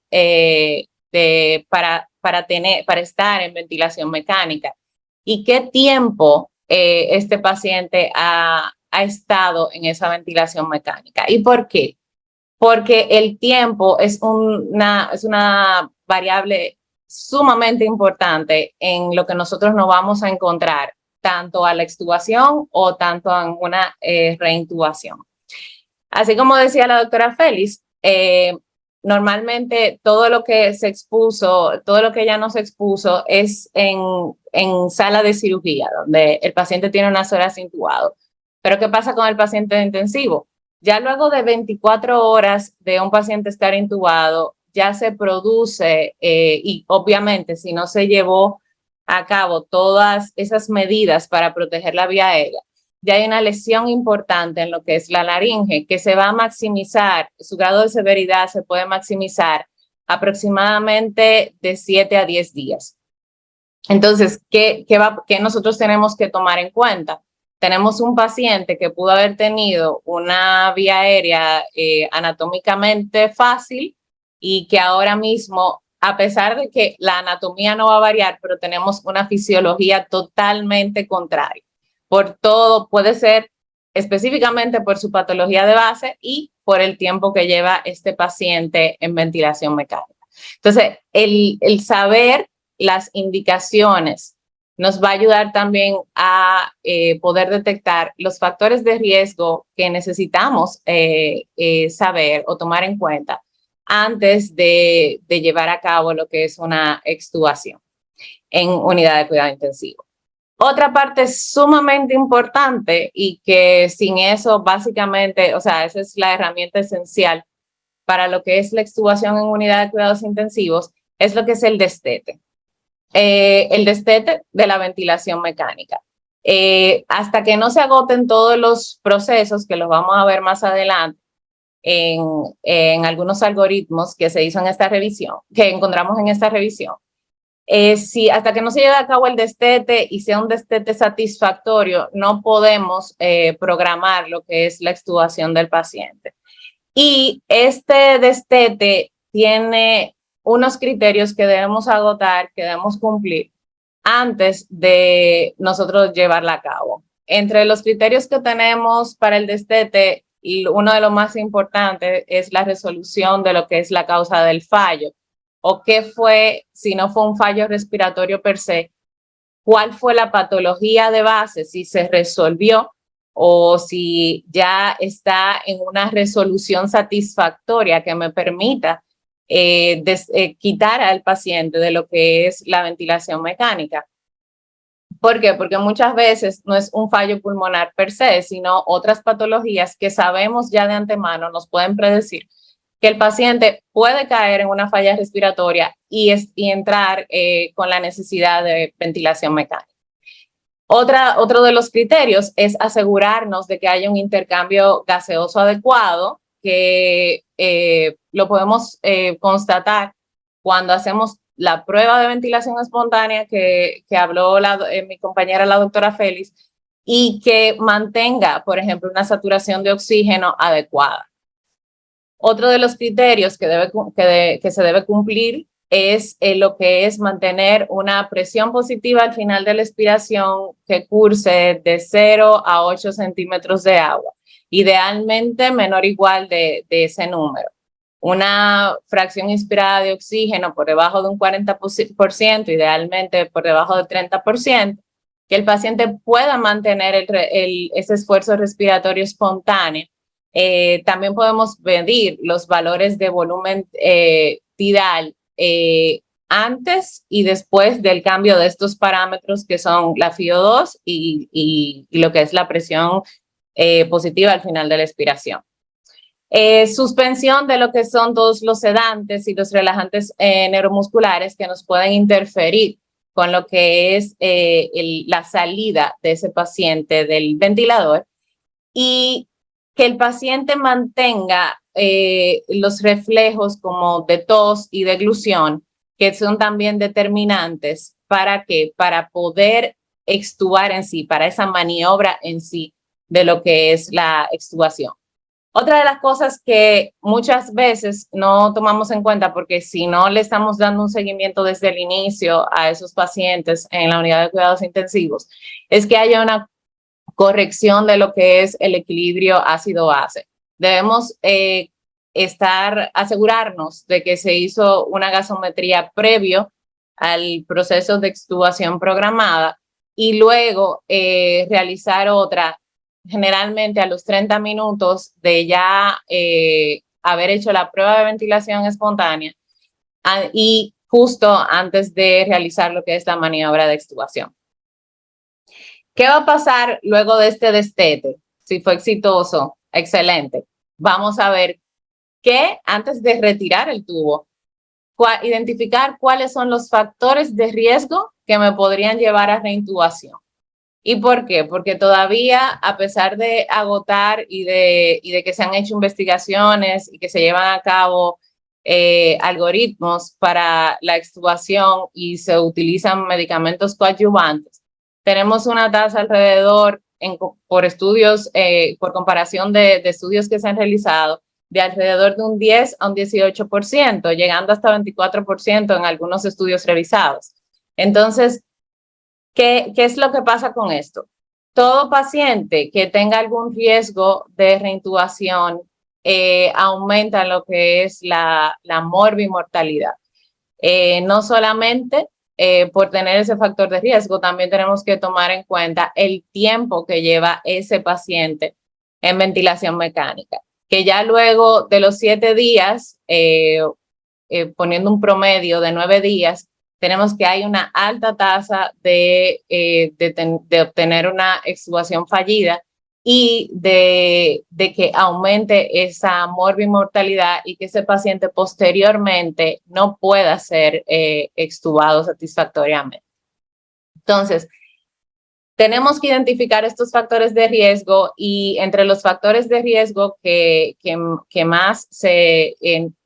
para estar en ventilación mecánica y qué tiempo este paciente ha estado en esa ventilación mecánica. ¿Y por qué? Porque el tiempo es una variable sumamente importante en lo que nosotros nos vamos a encontrar, tanto a la extubación o tanto en una reintubación. Así como decía la doctora Félix, normalmente todo lo que se expuso, todo lo que ella nos expuso es en sala de cirugía, donde el paciente tiene unas horas intubado. Pero ¿qué pasa con el paciente de intensivo? Ya luego de 24 horas de un paciente estar intubado, ya se produce, y obviamente si no se llevó a cabo todas esas medidas para proteger la vía aérea, ya hay una lesión importante en lo que es la laringe, que se va a maximizar, su grado de severidad se puede maximizar aproximadamente de 7 a 10 días. Entonces, ¿qué nosotros tenemos que tomar en cuenta? Tenemos un paciente que pudo haber tenido una vía aérea anatómicamente fácil y que ahora mismo, a pesar de que la anatomía no va a variar, pero tenemos una fisiología totalmente contraria. Por todo, puede ser específicamente por su patología de base y por el tiempo que lleva este paciente en ventilación mecánica. Entonces, el saber las indicaciones nos va a ayudar también a poder detectar los factores de riesgo que necesitamos saber o tomar en cuenta antes de llevar a cabo lo que es una extubación en unidad de cuidado intensivo. Otra parte sumamente importante y que sin eso básicamente, o sea, esa es la herramienta esencial para lo que es la extubación en unidad de cuidados intensivos, es lo que es el destete. El destete de la ventilación mecánica. Hasta que no se agoten todos los procesos, que los vamos a ver más adelante en algunos algoritmos que se hizo en esta revisión, que encontramos en esta revisión, hasta que no se lleve a cabo el destete y sea un destete satisfactorio, no podemos programar lo que es la extubación del paciente. Y este destete tiene unos criterios que debemos agotar, que debemos cumplir antes de nosotros llevarla a cabo. Entre los criterios que tenemos para el destete, uno de los más importantes es la resolución de lo que es la causa del fallo. O qué fue, si no fue un fallo respiratorio per se, cuál fue la patología de base, si se resolvió o si ya está en una resolución satisfactoria que me permita quitar al paciente de lo que es la ventilación mecánica. ¿Por qué? Porque muchas veces no es un fallo pulmonar per se, sino otras patologías que sabemos ya de antemano, nos pueden predecir que el paciente puede caer en una falla respiratoria y entrar con la necesidad de ventilación mecánica. Otro de los criterios es asegurarnos de que haya un intercambio gaseoso adecuado, que lo podemos constatar cuando hacemos la prueba de ventilación espontánea que habló mi compañera, la doctora Félix, y que mantenga, por ejemplo, una saturación de oxígeno adecuada. Otro de los criterios que se debe cumplir es lo que es mantener una presión positiva al final de la expiración que curse de 0 a 8 centímetros de agua, idealmente menor o igual de ese número. Una fracción inspirada de oxígeno por debajo de un 40%, idealmente por debajo del 30%, que el paciente pueda mantener ese esfuerzo respiratorio espontáneo. También podemos medir los valores de volumen tidal antes y después del cambio de estos parámetros que son la FiO2 y lo que es la presión positiva al final de la expiración. Suspensión de lo que son todos los sedantes y los relajantes neuromusculares que nos pueden interferir con lo que es la salida de ese paciente del ventilador, y que el paciente mantenga los reflejos como de tos y deglución, que son también determinantes para poder extubar en sí, para esa maniobra en sí de lo que es la extubación. Otra de las cosas que muchas veces no tomamos en cuenta, porque si no le estamos dando un seguimiento desde el inicio a esos pacientes en la unidad de cuidados intensivos, es que haya una corrección de lo que es el equilibrio ácido-base. Debemos asegurarnos de que se hizo una gasometría previo al proceso de extubación programada y luego realizar otra, generalmente a los 30 minutos de ya haber hecho la prueba de ventilación espontánea y justo antes de realizar lo que es la maniobra de extubación. ¿Qué va a pasar luego de este destete? Si fue exitoso, excelente. Vamos a ver que antes de retirar el tubo, identificar cuáles son los factores de riesgo que me podrían llevar a reintubación. ¿Y por qué? Porque todavía, a pesar de agotar y de que se han hecho investigaciones y que se llevan a cabo algoritmos para la extubación y se utilizan medicamentos coadyuvantes, tenemos una tasa alrededor, por estudios, por comparación de estudios que se han realizado, de alrededor de un 10 a un 18%, llegando hasta 24% en algunos estudios revisados. Entonces, ¿qué es lo que pasa con esto? Todo paciente que tenga algún riesgo de reintubación aumenta lo que es la morbimortalidad. No solamente por tener ese factor de riesgo, también tenemos que tomar en cuenta el tiempo que lleva ese paciente en ventilación mecánica, que ya luego de los 7 días, poniendo un promedio de 9 días, tenemos que hay una alta tasa de obtener una extubación fallida y de que aumente esa morbimortalidad y que ese paciente posteriormente no pueda ser extubado satisfactoriamente. Entonces, tenemos que identificar estos factores de riesgo y entre los factores de riesgo que más se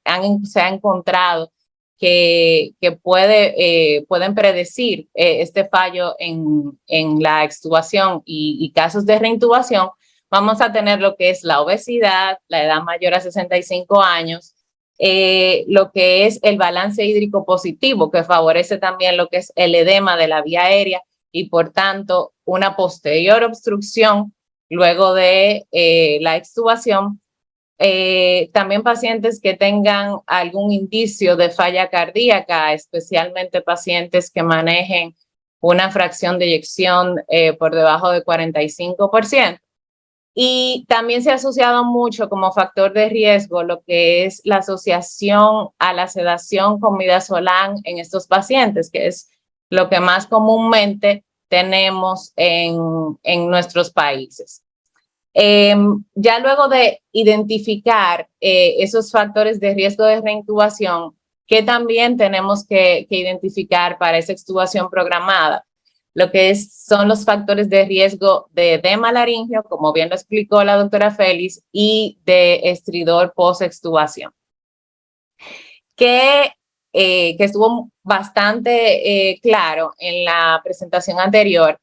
ha encontrado que pueden predecir este fallo en la extubación y casos de reintubación, vamos a tener lo que es la obesidad, la edad mayor a 65 años, lo que es el balance hídrico positivo, que favorece también lo que es el edema de la vía aérea y por tanto una posterior obstrucción luego de la extubación. También pacientes que tengan algún indicio de falla cardíaca, especialmente pacientes que manejen una fracción de eyección por debajo de 45%. Y también se ha asociado mucho como factor de riesgo lo que es la asociación a la sedación con midazolam en estos pacientes, que es lo que más comúnmente tenemos en nuestros países. Ya luego de identificar esos factores de riesgo de reintubación, que también tenemos que identificar para esa extubación programada, lo que son los factores de riesgo de edema laringio, como bien lo explicó la doctora Félix, y de estridor post-extubación. Que estuvo bastante claro en la presentación anterior,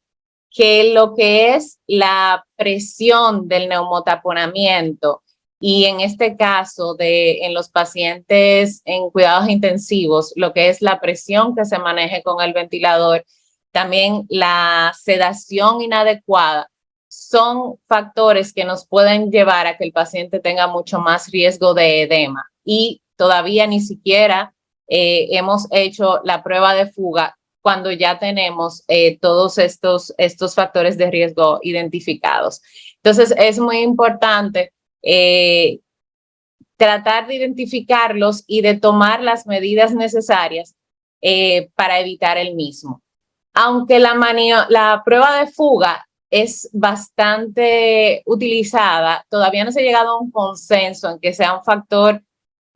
que lo que es la presión del neumotaponamiento y en este caso en los pacientes en cuidados intensivos, lo que es la presión que se maneje con el ventilador, también la sedación inadecuada, son factores que nos pueden llevar a que el paciente tenga mucho más riesgo de edema y todavía ni siquiera hemos hecho la prueba de fuga cuando ya tenemos todos estos factores de riesgo identificados. Entonces, es muy importante tratar de identificarlos y de tomar las medidas necesarias para evitar el mismo. Aunque la prueba de fuga es bastante utilizada, todavía no se ha llegado a un consenso en que sea un factor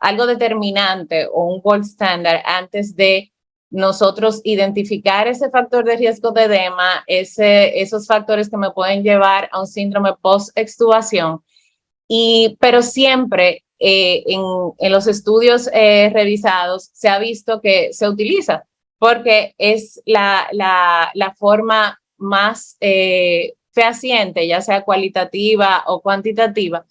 algo determinante o un gold standard antes de nosotros identificar ese factor de riesgo de edema, esos factores que me pueden llevar a un síndrome post-extubación. Pero siempre en los estudios revisados se ha visto que se utiliza porque es la forma más fehaciente, ya sea cualitativa o cuantitativa,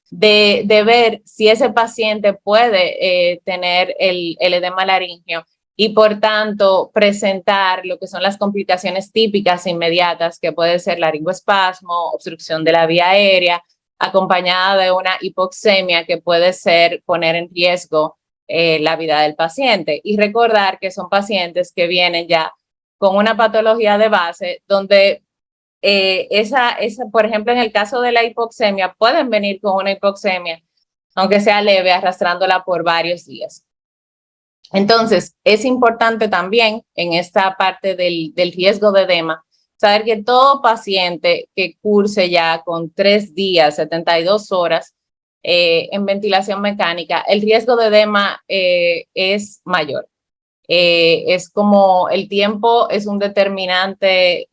de ver si ese paciente puede tener el edema laringio y por tanto presentar lo que son las complicaciones típicas inmediatas, que puede ser laringoespasmo, obstrucción de la vía aérea, acompañada de una hipoxemia que puede ser poner en riesgo la vida del paciente. Y recordar que son pacientes que vienen ya con una patología de base donde por ejemplo, en el caso de la hipoxemia, pueden venir con una hipoxemia, aunque sea leve, arrastrándola por varios días. Entonces, es importante también en esta parte del riesgo de edema, saber que todo paciente que curse ya con 3 días, 72 horas en ventilación mecánica, el riesgo de edema es mayor. Es como el tiempo es un determinante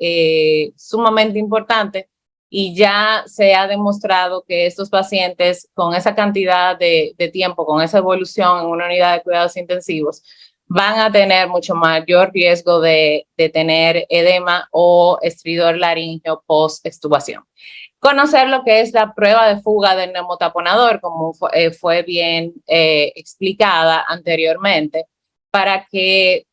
sumamente importante y ya se ha demostrado que estos pacientes con esa cantidad de tiempo, con esa evolución en una unidad de cuidados intensivos, van a tener mucho mayor riesgo de tener edema o estridor laríngeo post-extubación. Conocer lo que es la prueba de fuga del neumotaponador, como fue bien explicada anteriormente, para que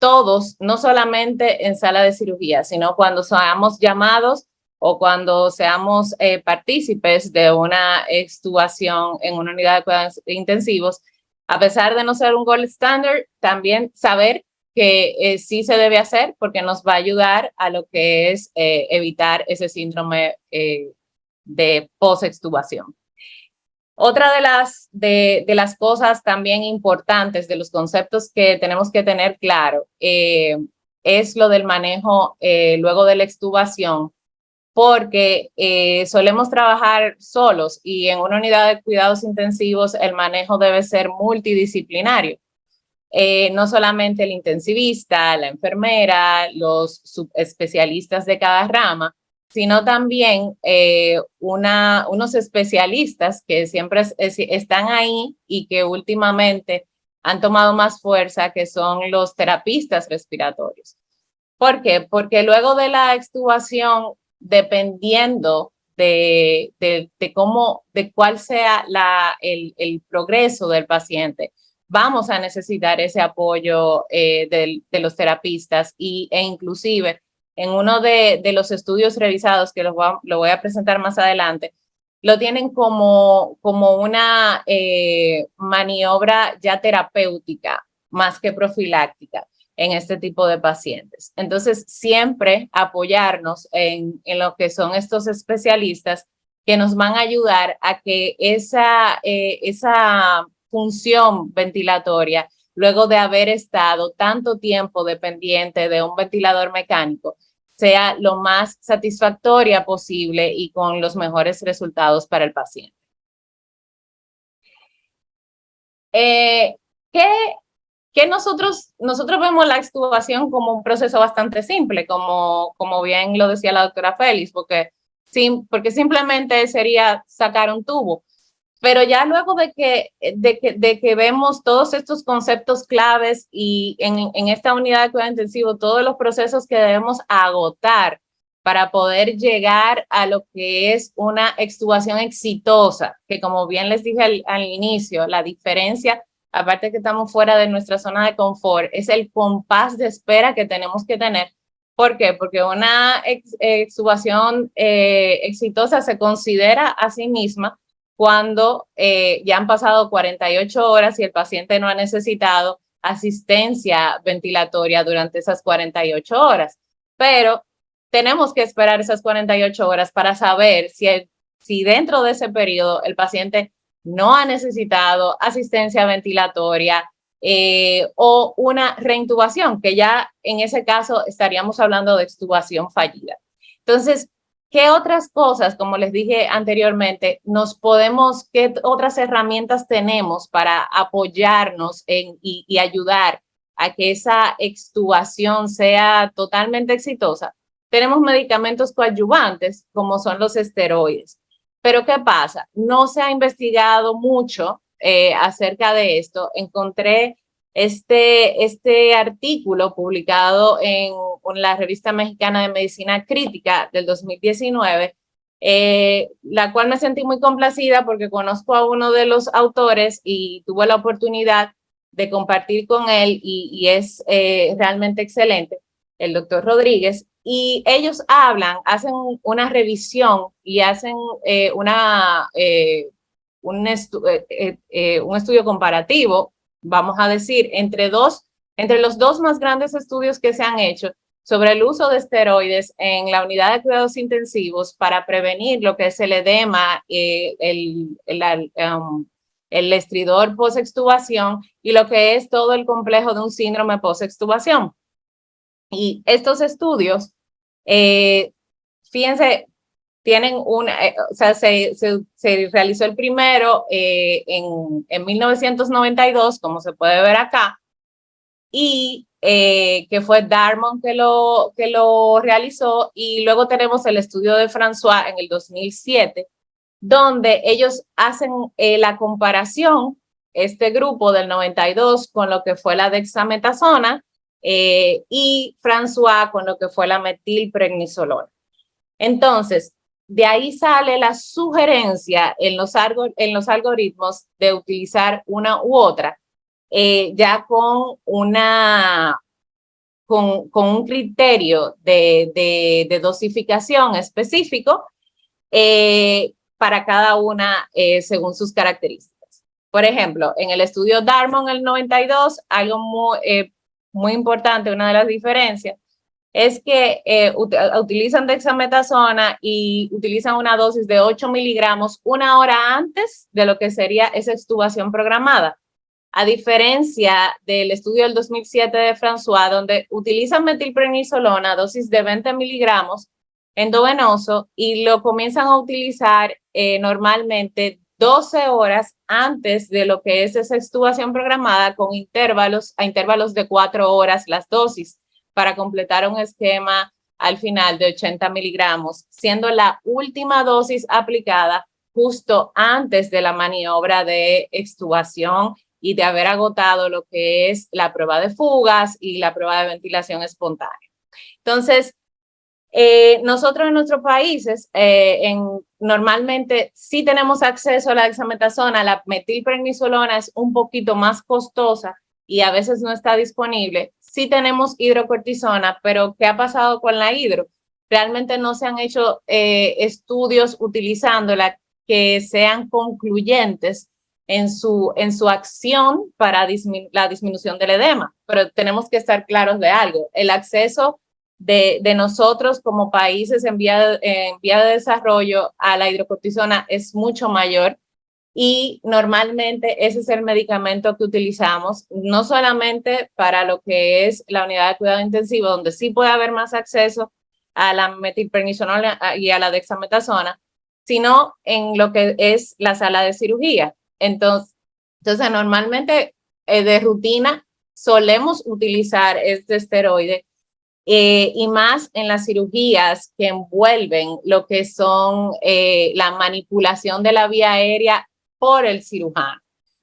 todos, no solamente en sala de cirugía, sino cuando seamos llamados o cuando seamos partícipes de una extubación en una unidad de cuidados intensivos, a pesar de no ser un gold standard, también saber que sí se debe hacer porque nos va a ayudar a lo que es evitar ese síndrome de post-extubación. Otra de las cosas también importantes, de los conceptos que tenemos que tener claro, es lo del manejo luego de la extubación, porque solemos trabajar solos y en una unidad de cuidados intensivos el manejo debe ser multidisciplinario. No solamente el intensivista, la enfermera, los subespecialistas de cada rama, sino también unos especialistas que siempre están ahí y que últimamente han tomado más fuerza, que son los terapistas respiratorios. ¿Por qué? Porque luego de la extubación, dependiendo de cuál sea el progreso del paciente, vamos a necesitar ese apoyo de los terapistas e inclusive en uno de los estudios revisados que lo voy a presentar más adelante, lo tienen como una maniobra ya terapéutica más que profiláctica en este tipo de pacientes. Entonces, siempre apoyarnos en lo que son estos especialistas que nos van a ayudar a que esa función ventilatoria, luego de haber estado tanto tiempo dependiente de un ventilador mecánico, sea lo más satisfactoria posible y con los mejores resultados para el paciente. Que nosotros vemos la extubación como un proceso bastante simple, como bien lo decía la doctora Félix, porque simplemente sería sacar un tubo. Pero ya luego de que vemos todos estos conceptos claves y en esta unidad de cuidado intensivo, todos los procesos que debemos agotar para poder llegar a lo que es una extubación exitosa, que como bien les dije al inicio, la diferencia, aparte que estamos fuera de nuestra zona de confort, es el compás de espera que tenemos que tener. ¿Por qué? Porque una extubación exitosa se considera a sí misma cuando ya han pasado 48 horas y el paciente no ha necesitado asistencia ventilatoria durante esas 48 horas. Pero tenemos que esperar esas 48 horas para saber si dentro de ese periodo el paciente no ha necesitado asistencia ventilatoria o una reintubación, que ya en ese caso estaríamos hablando de extubación fallida. Entonces, ¿qué otras cosas, como les dije anteriormente, qué otras herramientas tenemos para apoyarnos y ayudar a que esa extubación sea totalmente exitosa? Tenemos medicamentos coadyuvantes, como son los esteroides. Pero ¿qué pasa? No se ha investigado mucho acerca de esto. Encontré este artículo publicado en la Revista Mexicana de Medicina Crítica del 2019, la cual me sentí muy complacida porque conozco a uno de los autores y tuve la oportunidad de compartir con él y es realmente excelente, el doctor Rodríguez. Y ellos hacen una revisión y hacen un estudio comparativo, vamos a decir, entre los dos más grandes estudios que se han hecho sobre el uso de esteroides en la unidad de cuidados intensivos para prevenir lo que es el edema, el estridor post-extubación y lo que es todo el complejo de un síndrome post-extubación. Y estos estudios, fíjense, tienen se realizó el primero en 1992, como se puede ver acá, y que fue Darmon que lo realizó, y luego tenemos el estudio de François en el 2007, donde ellos hacen la comparación, este grupo del 92 con lo que fue la dexametasona, y François con lo que fue la metilprednisolona. Entonces, de ahí sale la sugerencia en los algoritmos de utilizar una u otra, ya con un criterio de dosificación específico para cada una según sus características. Por ejemplo, en el estudio Darmon en el 92, algo muy importante, una de las diferencias, es que utilizan dexametasona y utilizan una dosis de 8 miligramos una hora antes de lo que sería esa extubación programada. A diferencia del estudio del 2007 de François, donde utilizan metilprednisolona, dosis de 20 miligramos endovenoso, y lo comienzan a utilizar normalmente 12 horas antes de lo que es esa extubación programada, con intervalos de 4 horas las dosis, para completar un esquema al final de 80 miligramos, siendo la última dosis aplicada justo antes de la maniobra de extubación y de haber agotado lo que es la prueba de fugas y la prueba de ventilación espontánea. Entonces, nosotros en nuestros países normalmente sí tenemos acceso a la dexametasona. La metilprednisolona es un poquito más costosa y a veces no está disponible. Sí tenemos hidrocortisona, pero ¿qué ha pasado con la hidro? Realmente no se han hecho estudios utilizándola que sean concluyentes en su acción para la disminución del edema. Pero tenemos que estar claros de algo. El acceso de nosotros como países en vía de desarrollo a la hidrocortisona es mucho mayor, y normalmente ese es el medicamento que utilizamos, no solamente para lo que es la unidad de cuidado intensivo, donde sí puede haber más acceso a la metilprednisolona y a la dexametasona, sino en lo que es la sala de cirugía. Entonces normalmente de rutina solemos utilizar este esteroide y más en las cirugías que envuelven lo que son la manipulación de la vía aérea por el cirujano,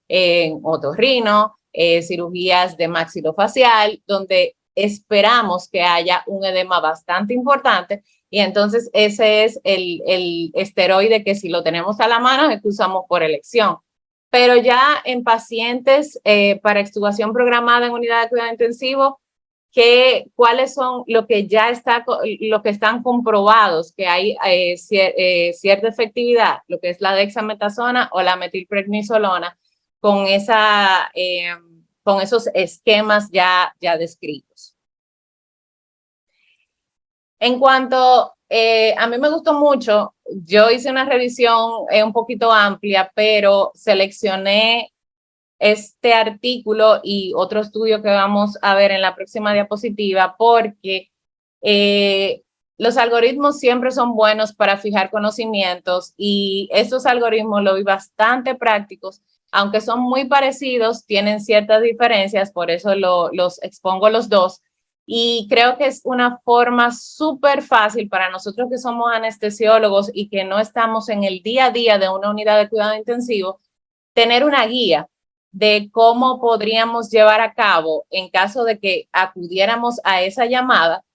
en otorrino, cirugías de maxilofacial, donde esperamos que haya un edema bastante importante y entonces ese es el esteroide que si lo tenemos a la mano es que usamos por elección. Pero ya en pacientes para extubación programada en unidad de cuidado intensivo, cuáles son lo que ya lo que están comprobados que hay cierta efectividad, lo que es la dexametasona o la metilprednisolona con con esos esquemas ya descritos. En cuanto a mí me gustó mucho, yo hice una revisión un poquito amplia, pero seleccioné este artículo y otro estudio que vamos a ver en la próxima diapositiva, porque los algoritmos siempre son buenos para fijar conocimientos y estos algoritmos los vi bastante prácticos, aunque son muy parecidos, tienen ciertas diferencias, por eso los expongo los dos. Y creo que es una forma súper fácil para nosotros que somos anestesiólogos y que no estamos en el día a día de una unidad de cuidado intensivo, tener una guía de cómo podríamos llevar a cabo en caso de que acudiéramos a esa llamada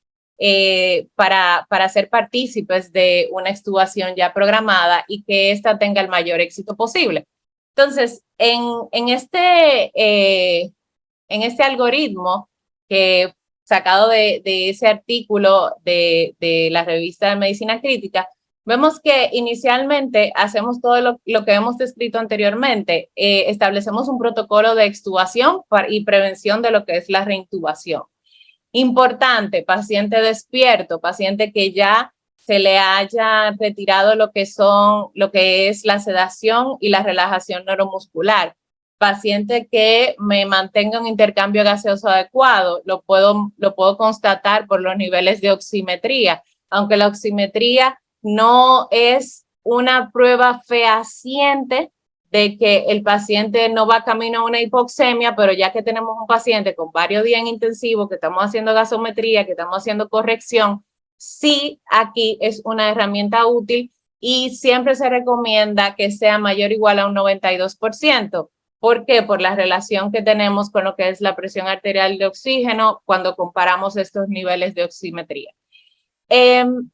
para ser partícipes de una extubación ya programada y que ésta tenga el mayor éxito posible. Entonces, en este algoritmo que sacado de ese artículo de la revista de Medicina Crítica, vemos que inicialmente hacemos todo lo que hemos descrito anteriormente. Establecemos un protocolo de extubación y prevención de lo que es la reintubación. Importante, paciente despierto, paciente que ya se le haya retirado lo que es la sedación y la relajación neuromuscular. Paciente que me mantenga un intercambio gaseoso adecuado, lo puedo constatar por los niveles de oximetría, aunque la oximetría no es una prueba fehaciente de que el paciente no va camino a una hipoxemia, pero ya que tenemos un paciente con varios días en intensivo, que estamos haciendo gasometría, que estamos haciendo corrección, sí, aquí es una herramienta útil y siempre se recomienda que sea mayor o igual a un 92%. ¿Por qué? Por la relación que tenemos con lo que es la presión arterial de oxígeno cuando comparamos estos niveles de oximetría.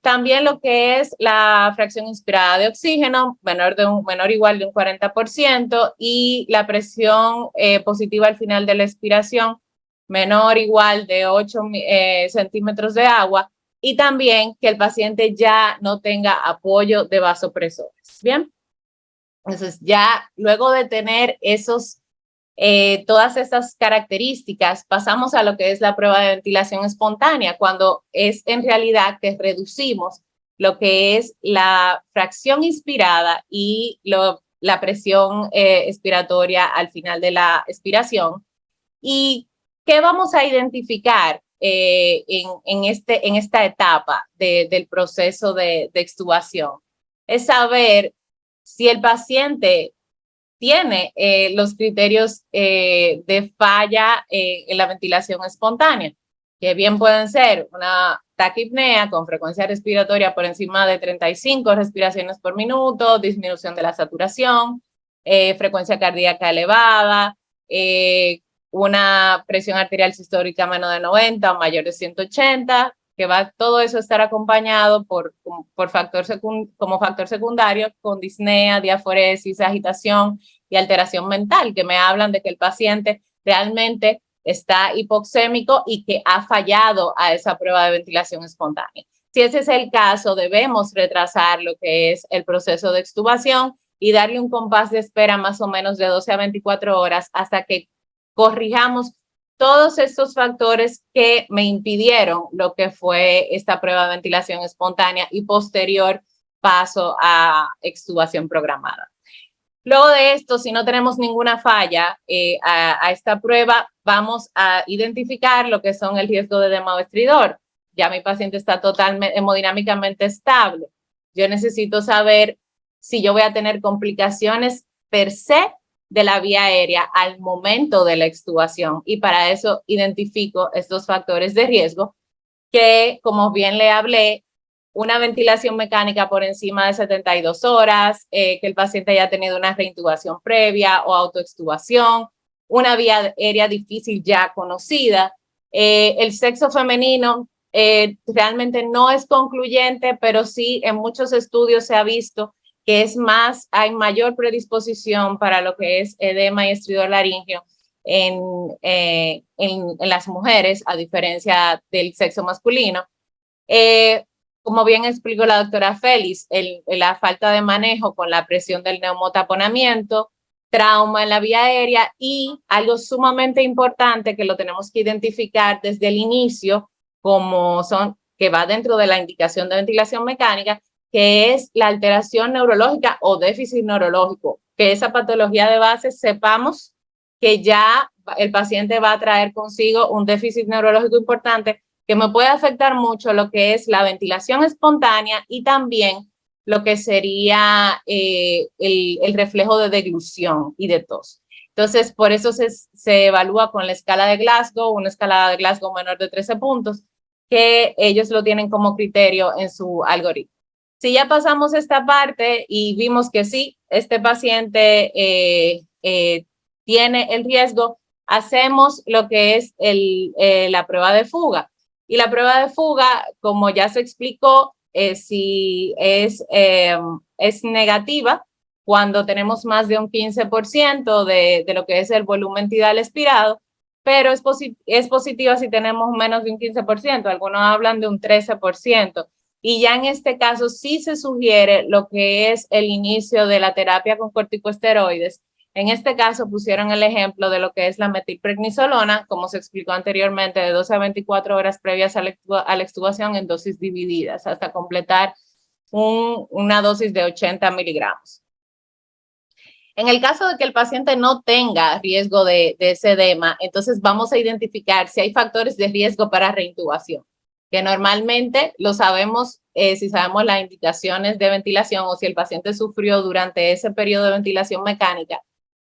También lo que es la fracción inspirada de oxígeno, menor o igual de un 40%, y la presión positiva al final de la expiración, menor o igual de 8 centímetros de agua, y también que el paciente ya no tenga apoyo de vasopresores. Bien, entonces ya luego de tener todas estas características, pasamos a lo que es la prueba de ventilación espontánea, cuando es en realidad que reducimos lo que es la fracción inspirada y la presión expiratoria al final de la expiración. ¿Y qué vamos a identificar en esta etapa del proceso de extubación? Es saber si el paciente tiene los criterios de falla en la ventilación espontánea, que bien pueden ser una taquipnea con frecuencia respiratoria por encima de 35 respiraciones por minuto, disminución de la saturación, frecuencia cardíaca elevada, una presión arterial sistólica menor de 90 o mayor de 180, que va todo eso a estar acompañado como factor secundario con disnea, diaforesis, agitación y alteración mental, que me hablan de que el paciente realmente está hipoxémico y que ha fallado a esa prueba de ventilación espontánea. Si ese es el caso, debemos retrasar lo que es el proceso de extubación y darle un compás de espera más o menos de 12 a 24 horas hasta que corrijamos todos estos factores que me impidieron lo que fue esta prueba de ventilación espontánea y posterior paso a extubación programada. Luego de esto, si no tenemos ninguna falla a esta prueba, vamos a identificar lo que son el riesgo de edema o estridor, ya mi paciente está totalmente hemodinámicamente estable. Yo necesito saber si yo voy a tener complicaciones per se de la vía aérea al momento de la extubación, y para eso identifico estos factores de riesgo que, como bien le hablé, una ventilación mecánica por encima de 72 horas, que el paciente haya tenido una reintubación previa o autoextubación, una vía aérea difícil ya conocida. El sexo femenino realmente no es concluyente, pero sí en muchos estudios se ha visto que hay mayor predisposición para lo que es edema y estridor laríngeo en las mujeres, a diferencia del sexo masculino. Como bien explicó la doctora Félix, la falta de manejo con la presión del neumotaponamiento, trauma en la vía aérea y algo sumamente importante que lo tenemos que identificar desde el inicio, que va dentro de la indicación de ventilación mecánica, que es la alteración neurológica o déficit neurológico, que esa patología de base sepamos que ya el paciente va a traer consigo un déficit neurológico importante que me puede afectar mucho lo que es la ventilación espontánea y también lo que sería el reflejo de deglución y de tos. Entonces, por eso se evalúa con la escala de Glasgow, una escala de Glasgow menor de 13 puntos, que ellos lo tienen como criterio en su algoritmo. Si ya pasamos esta parte y vimos que sí, este paciente tiene el riesgo, hacemos lo que es la prueba de fuga. Y la prueba de fuga, como ya se explicó, si es negativa, cuando tenemos más de un 15% de lo que es el volumen tidal expirado, pero es positiva si tenemos menos de un 15%, algunos hablan de un 13%. Y ya en este caso sí se sugiere lo que es el inicio de la terapia con corticosteroides. En este caso pusieron el ejemplo de lo que es la metilprednisolona, como se explicó anteriormente, de 12 a 24 horas previas a la extubación en dosis divididas, hasta completar una dosis de 80 miligramos. En el caso de que el paciente no tenga riesgo de ese edema, entonces vamos a identificar si hay factores de riesgo para reintubación, que normalmente lo sabemos si sabemos las indicaciones de ventilación o si el paciente sufrió durante ese periodo de ventilación mecánica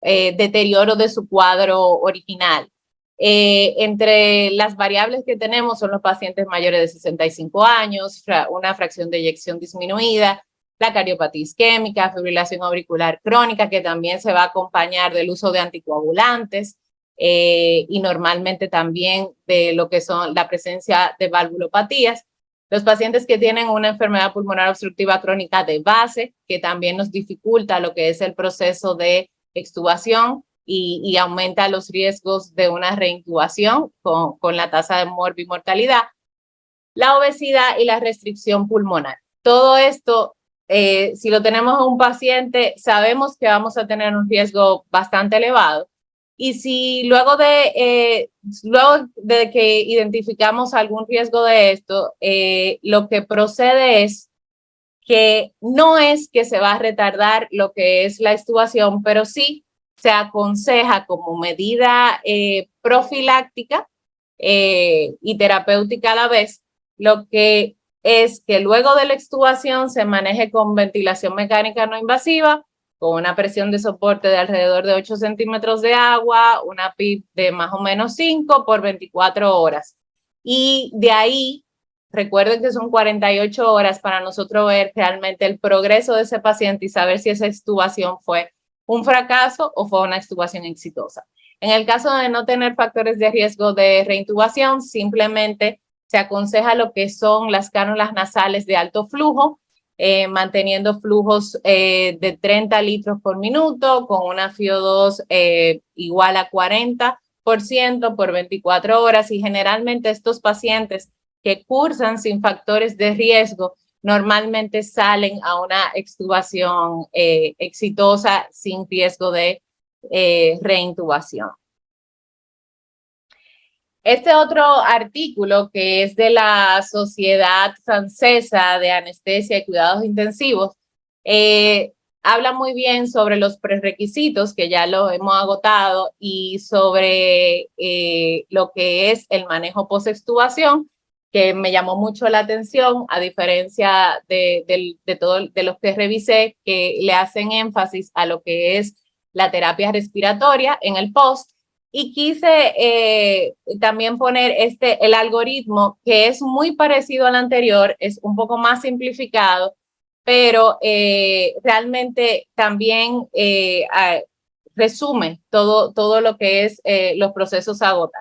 deterioro de su cuadro original. Entre las variables que tenemos son los pacientes mayores de 65 años, una fracción de eyección disminuida, la cardiopatía isquémica, fibrilación auricular crónica, que también se va a acompañar del uso de anticoagulantes y normalmente también de lo que son la presencia de valvulopatías. Los pacientes que tienen una enfermedad pulmonar obstructiva crónica de base, que también nos dificulta lo que es el proceso de extubación y aumenta los riesgos de una reintubación con la tasa de morbimortalidad, la obesidad y la restricción pulmonar. Todo esto, si lo tenemos en un paciente, sabemos que vamos a tener un riesgo bastante elevado. Y si luego de que identificamos algún riesgo de esto, lo que procede es que no es que se va a retardar lo que es la extubación, pero sí se aconseja como medida profiláctica y terapéutica a la vez, lo que es que luego de la extubación se maneje con ventilación mecánica no invasiva, con una presión de soporte de alrededor de 8 centímetros de agua, una PIP de más o menos 5 por 24 horas. Y de ahí, recuerden que son 48 horas para nosotros ver realmente el progreso de ese paciente y saber si esa extubación fue un fracaso o fue una extubación exitosa. En el caso de no tener factores de riesgo de reintubación, simplemente se aconseja lo que son las cánulas nasales de alto flujo, manteniendo flujos de 30 litros por minuto con una FiO2 igual a 40% por 24 horas, y generalmente estos pacientes que cursan sin factores de riesgo normalmente salen a una extubación exitosa sin riesgo de reintubación. Este otro artículo, que es de la Sociedad Francesa de Anestesia y Cuidados Intensivos, habla muy bien sobre los prerequisitos, que ya lo hemos agotado, y sobre lo que es el manejo post-extubación, que me llamó mucho la atención, a diferencia de los que revisé, que le hacen énfasis a lo que es la terapia respiratoria en el post. Y quise también poner el algoritmo, que es muy parecido al anterior, es un poco más simplificado, pero realmente también resume todo lo que es los procesos a gota.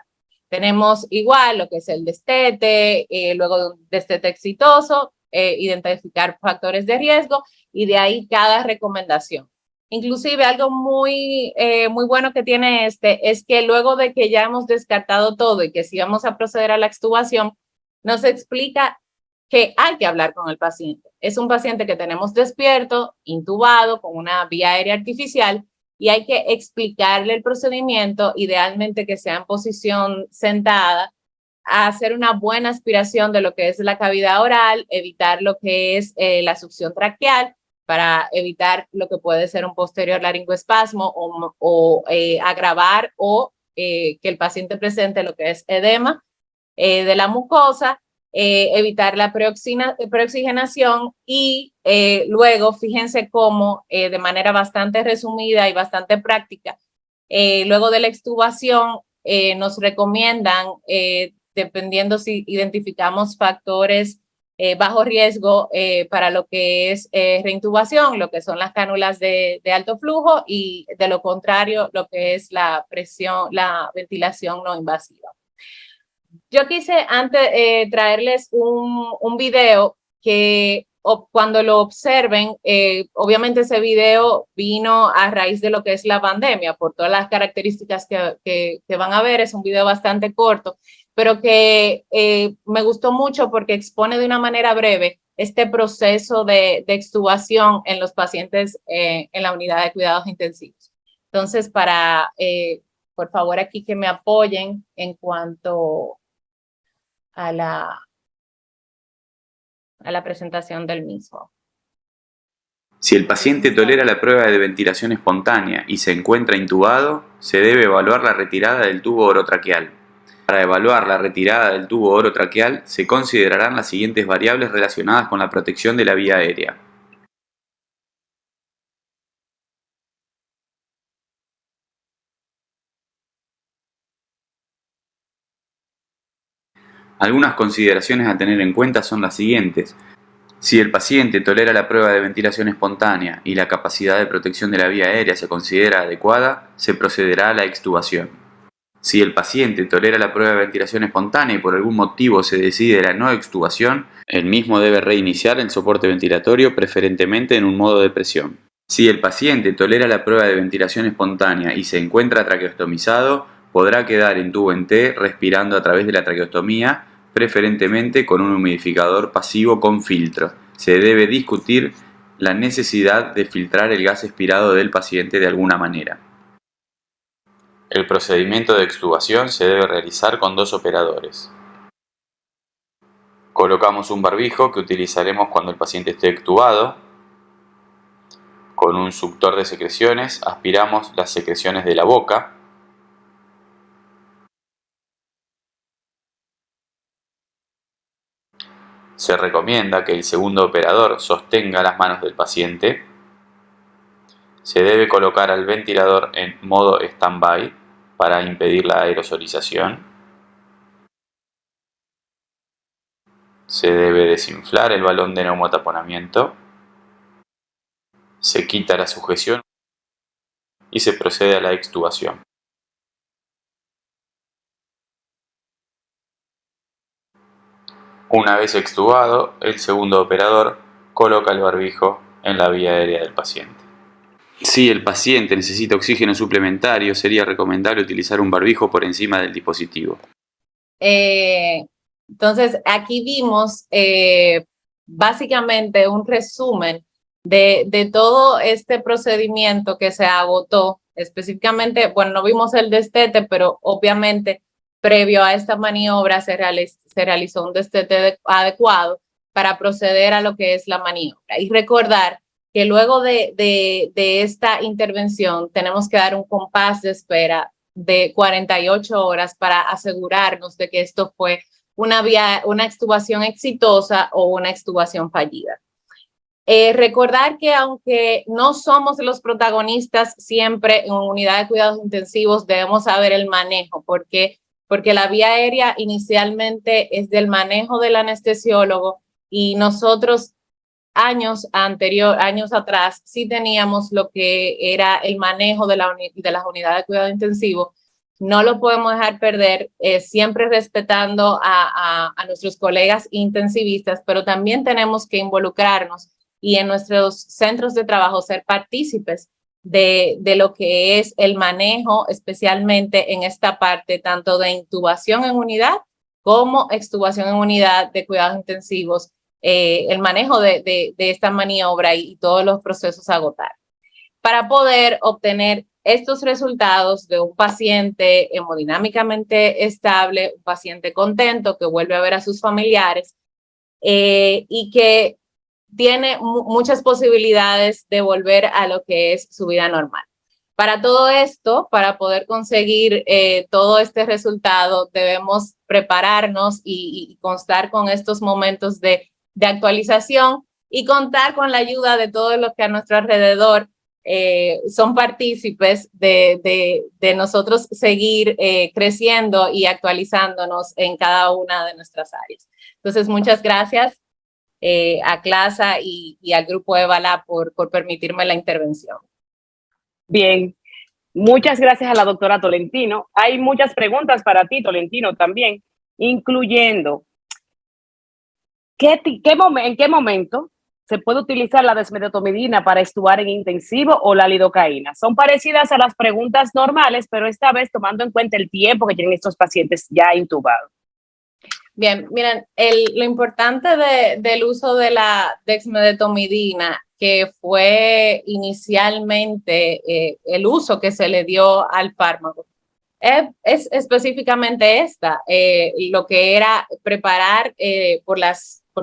Tenemos igual lo que es el destete, luego de un destete exitoso, identificar factores de riesgo y de ahí cada recomendación. Inclusive algo muy bueno que tiene es que luego de que ya hemos descartado todo y que si vamos a proceder a la extubación, nos explica que hay que hablar con el paciente. Es un paciente que tenemos despierto, intubado, con una vía aérea artificial, y hay que explicarle el procedimiento, idealmente que sea en posición sentada, a hacer una buena aspiración de lo que es la cavidad oral, evitar lo que es la succión traqueal, para evitar lo que puede ser un posterior laringoespasmo o agravar o que el paciente presente lo que es edema de la mucosa, evitar la preoxigenación y luego, fíjense cómo de manera bastante resumida y bastante práctica, luego de la extubación nos recomiendan, dependiendo si identificamos factores bajo riesgo para lo que es reintubación, lo que son las cánulas de alto flujo, y de lo contrario, lo que es la ventilación no invasiva. Yo quise antes traerles un video que cuando lo observen, obviamente ese video vino a raíz de lo que es la pandemia, por todas las características que van a ver. Es un video bastante corto, pero que me gustó mucho porque expone de una manera breve este proceso de extubación en los pacientes en la unidad de cuidados intensivos. Entonces, por favor, aquí que me apoyen en cuanto a la presentación del mismo. Si el paciente tolera la prueba de ventilación espontánea y se encuentra intubado, se debe evaluar la retirada del tubo orotraqueal. Para evaluar la retirada del tubo orotraqueal se considerarán las siguientes variables relacionadas con la protección de la vía aérea. Algunas consideraciones a tener en cuenta son las siguientes. Si el paciente tolera la prueba de ventilación espontánea y la capacidad de protección de la vía aérea se considera adecuada, se procederá a la extubación. Si el paciente tolera la prueba de ventilación espontánea y por algún motivo se decide la no extubación, el mismo debe reiniciar el soporte ventilatorio, preferentemente en un modo de presión. Si el paciente tolera la prueba de ventilación espontánea y se encuentra traqueostomizado, podrá quedar en tubo en T respirando a través de la traqueostomía, preferentemente con un humidificador pasivo con filtro. Se debe discutir la necesidad de filtrar el gas expirado del paciente de alguna manera. El procedimiento de extubación se debe realizar con 2 operadores. Colocamos un barbijo que utilizaremos cuando el paciente esté extubado. Con un suctor de secreciones aspiramos las secreciones de la boca. Se recomienda que el segundo operador sostenga las manos del paciente. Se debe colocar al ventilador en modo stand-by para impedir la aerosolización. Se debe desinflar el balón de neumotaponamiento. Se quita la sujeción y se procede a la extubación. Una vez extubado, el segundo operador coloca el barbijo en la vía aérea del paciente. Si el paciente necesita oxígeno suplementario, sería recomendable utilizar un barbijo por encima del dispositivo. Entonces, aquí vimos básicamente un resumen de todo este procedimiento que se agotó. Específicamente, bueno, no vimos el destete, pero obviamente previo a esta maniobra se realizó un destete adecuado para proceder a lo que es la maniobra. Y recordar que luego de esta intervención tenemos que dar un compás de espera de 48 horas para asegurarnos de que esto fue una extubación exitosa o una extubación fallida. Recordar que aunque no somos los protagonistas siempre en unidad de cuidados intensivos, debemos saber el manejo, porque la vía aérea inicialmente es del manejo del anestesiólogo y nosotros años atrás sí teníamos lo que era el manejo de las unidades de cuidado intensivo. No lo podemos dejar perder, siempre respetando a nuestros colegas intensivistas, pero también tenemos que involucrarnos y en nuestros centros de trabajo ser partícipes de lo que es el manejo, especialmente en esta parte tanto de intubación en unidad como extubación en unidad de cuidados intensivos, el manejo de esta maniobra y todos los procesos a agotar, para poder obtener estos resultados de un paciente hemodinámicamente estable, un paciente contento que vuelve a ver a sus familiares y que tiene muchas posibilidades de volver a lo que es su vida normal. Para todo esto, para poder conseguir todo este resultado, debemos prepararnos y constar con estos momentos de actualización y contar con la ayuda de todos los que a nuestro alrededor son partícipes de nosotros seguir creciendo y actualizándonos en cada una de nuestras áreas. Entonces, muchas gracias a CLASA y al grupo EVALA por permitirme la intervención. Bien, muchas gracias a la doctora Tolentino. Hay muchas preguntas para ti, Tolentino, también, incluyendo ¿en qué momento se puede utilizar la desmedetomidina para extubar en intensivo o la lidocaína? Son parecidas a las preguntas normales, pero esta vez tomando en cuenta el tiempo que tienen estos pacientes ya intubados. Bien, miren, lo importante del uso de la dexmedetomidina, que fue inicialmente el uso que se le dio al fármaco, es específicamente lo que era preparar por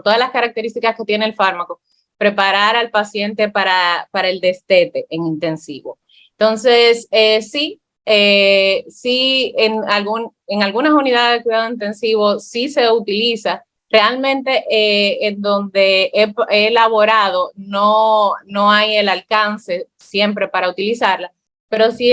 todas las características que tiene el fármaco, preparar al paciente para el destete en intensivo. Entonces, sí, en algunas unidades de cuidado intensivo sí se utiliza. Realmente en donde he elaborado no hay el alcance siempre para utilizarla, pero sí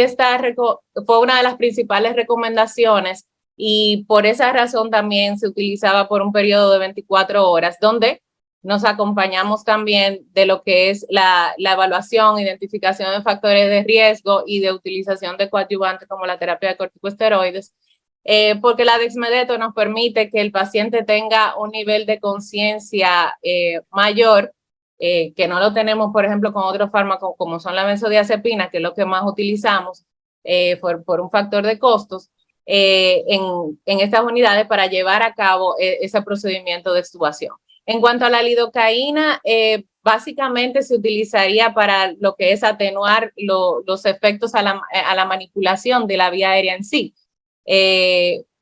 fue una de las principales recomendaciones y por esa razón también se utilizaba por un periodo de 24 horas, donde nos acompañamos también de lo que es la evaluación, identificación de factores de riesgo y de utilización de coadyuvantes como la terapia de corticosteroides, porque la dexmedeto nos permite que el paciente tenga un nivel de conciencia mayor, que no lo tenemos, por ejemplo, con otros fármacos como son la benzodiazepina, que es lo que más utilizamos por un factor de costos, en estas unidades para llevar a cabo ese procedimiento de extubación. En cuanto a la lidocaína, básicamente se utilizaría para lo que es atenuar los efectos a la manipulación de la vía aérea en sí.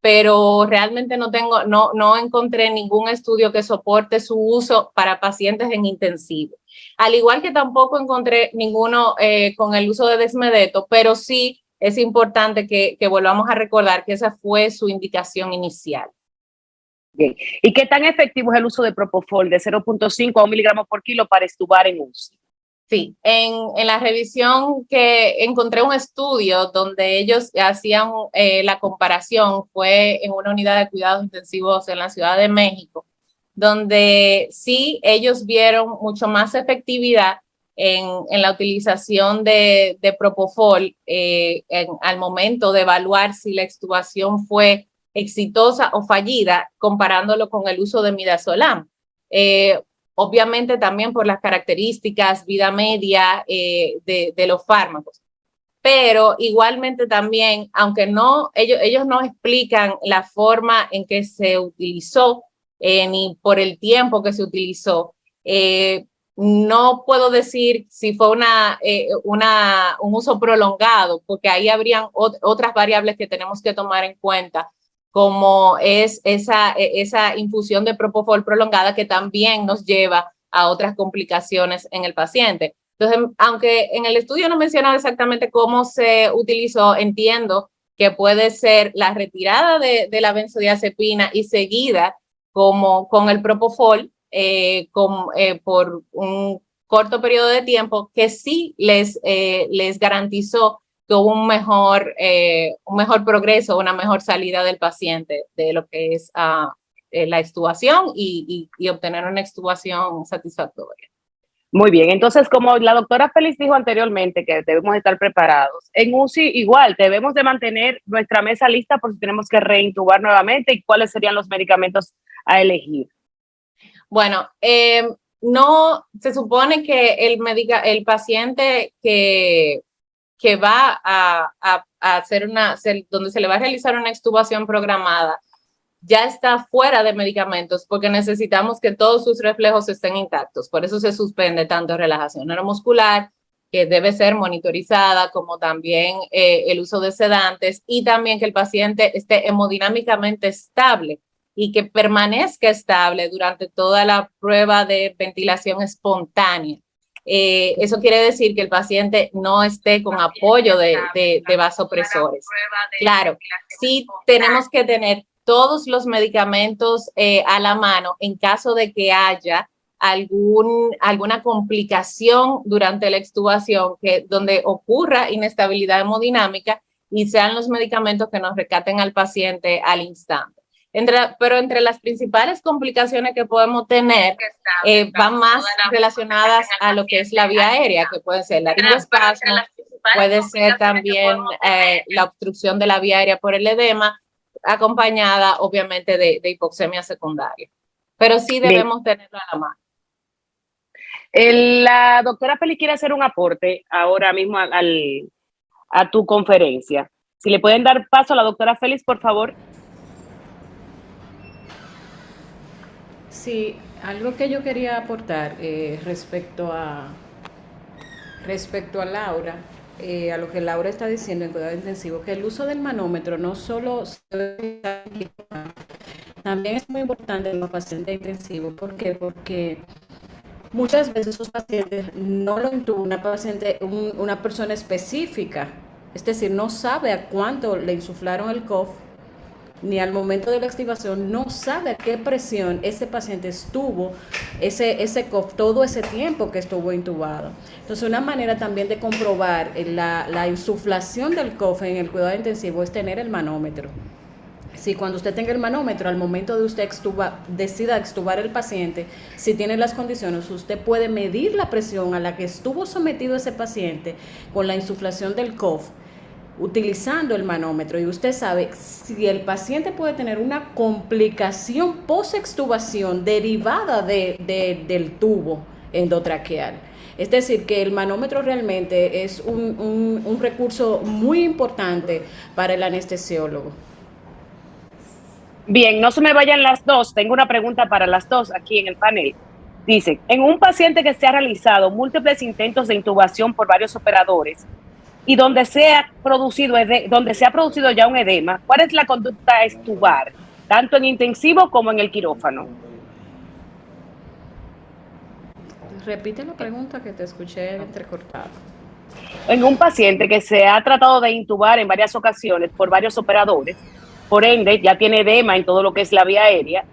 Pero realmente no encontré ningún estudio que soporte su uso para pacientes en intensivo. Al igual que tampoco encontré ninguno con el uso de desmedeto, pero sí es importante que volvamos a recordar que esa fue su indicación inicial. Bien. ¿Y qué tan efectivo es el uso de propofol de 0.5 a 1 miligramo por kilo para extubar en UCI? Sí, en la revisión que encontré un estudio donde ellos hacían la comparación, fue en una unidad de cuidados intensivos en la Ciudad de México, donde sí ellos vieron mucho más efectividad en la utilización de propofol al momento de evaluar si la extubación fue exitosa o fallida, comparándolo con el uso de midazolam. Obviamente también por las características, vida media de los fármacos. Pero igualmente también, aunque ellos no explican la forma en que se utilizó, ni por el tiempo que se utilizó, no puedo decir si fue un uso prolongado, porque ahí habrían otras variables que tenemos que tomar en cuenta, como es esa infusión de propofol prolongada que también nos lleva a otras complicaciones en el paciente. Entonces, aunque en el estudio no mencionaba exactamente cómo se utilizó, entiendo que puede ser la retirada de la benzodiazepina y seguida como con el propofol por un corto periodo de tiempo, que sí les garantizó que hubo un mejor progreso, una mejor salida del paciente de lo que es la extubación y obtener una extubación satisfactoria. Muy bien, entonces como la doctora Félix dijo anteriormente que debemos estar preparados, en UCI igual debemos de mantener nuestra mesa lista por si tenemos que reintubar nuevamente y cuáles serían los medicamentos a elegir. Bueno, no se supone que el paciente que va a hacer donde se le va a realizar una extubación programada, ya está fuera de medicamentos porque necesitamos que todos sus reflejos estén intactos. Por eso se suspende tanto relajación neuromuscular, que debe ser monitorizada, como también el uso de sedantes, y también que el paciente esté hemodinámicamente estable y que permanezca estable durante toda la prueba de ventilación espontánea. Eso quiere decir que el paciente no esté con apoyo de vasopresores. Claro, sí tenemos que tener todos los medicamentos a la mano en caso de que haya alguna complicación durante la extubación, donde ocurra inestabilidad hemodinámica, y sean los medicamentos que nos rescaten al paciente al instante. Pero entre las principales complicaciones que podemos tener van más relacionadas a lo que es la vía aérea, que puede ser la laringoespasmo, puede ser también la obstrucción de la vía aérea por el edema, acompañada obviamente de hipoxemia secundaria. Pero sí debemos tenerlo a la mano. La doctora Félix quiere hacer un aporte ahora mismo a tu conferencia. Si le pueden dar paso a la doctora Félix, por favor. Sí, algo que yo quería aportar respecto a Laura, a lo que Laura está diciendo en cuidado intensivo, que el uso del manómetro no solo también es muy importante en los pacientes intensivos. ¿Por qué? Porque muchas veces esos pacientes no lo intuba una persona específica, es decir, no sabe a cuánto le insuflaron el cough, ni al momento de la activación no sabe a qué presión ese paciente estuvo, ese cough, todo ese tiempo que estuvo intubado. Entonces, una manera también de comprobar la insuflación del cough en el cuidado intensivo es tener el manómetro. Si cuando usted tenga el manómetro, al momento de usted decida extubar el paciente, si tiene las condiciones, usted puede medir la presión a la que estuvo sometido ese paciente con la insuflación del cough, utilizando el manómetro, y usted sabe si el paciente puede tener una complicación post-extubación derivada del tubo endotraqueal. Es decir, que el manómetro realmente es un recurso muy importante para el anestesiólogo. Bien, no se me vayan las dos. Tengo una pregunta para las dos aquí en el panel. Dice, en un paciente que se ha realizado múltiples intentos de intubación por varios operadores y donde se ha producido ya un edema, ¿cuál es la conducta a extubar, tanto en intensivo como en el quirófano? Repite la pregunta, que te escuché entrecortada. En un paciente que se ha tratado de intubar en varias ocasiones por varios operadores, por ende ya tiene edema en todo lo que es la vía aérea,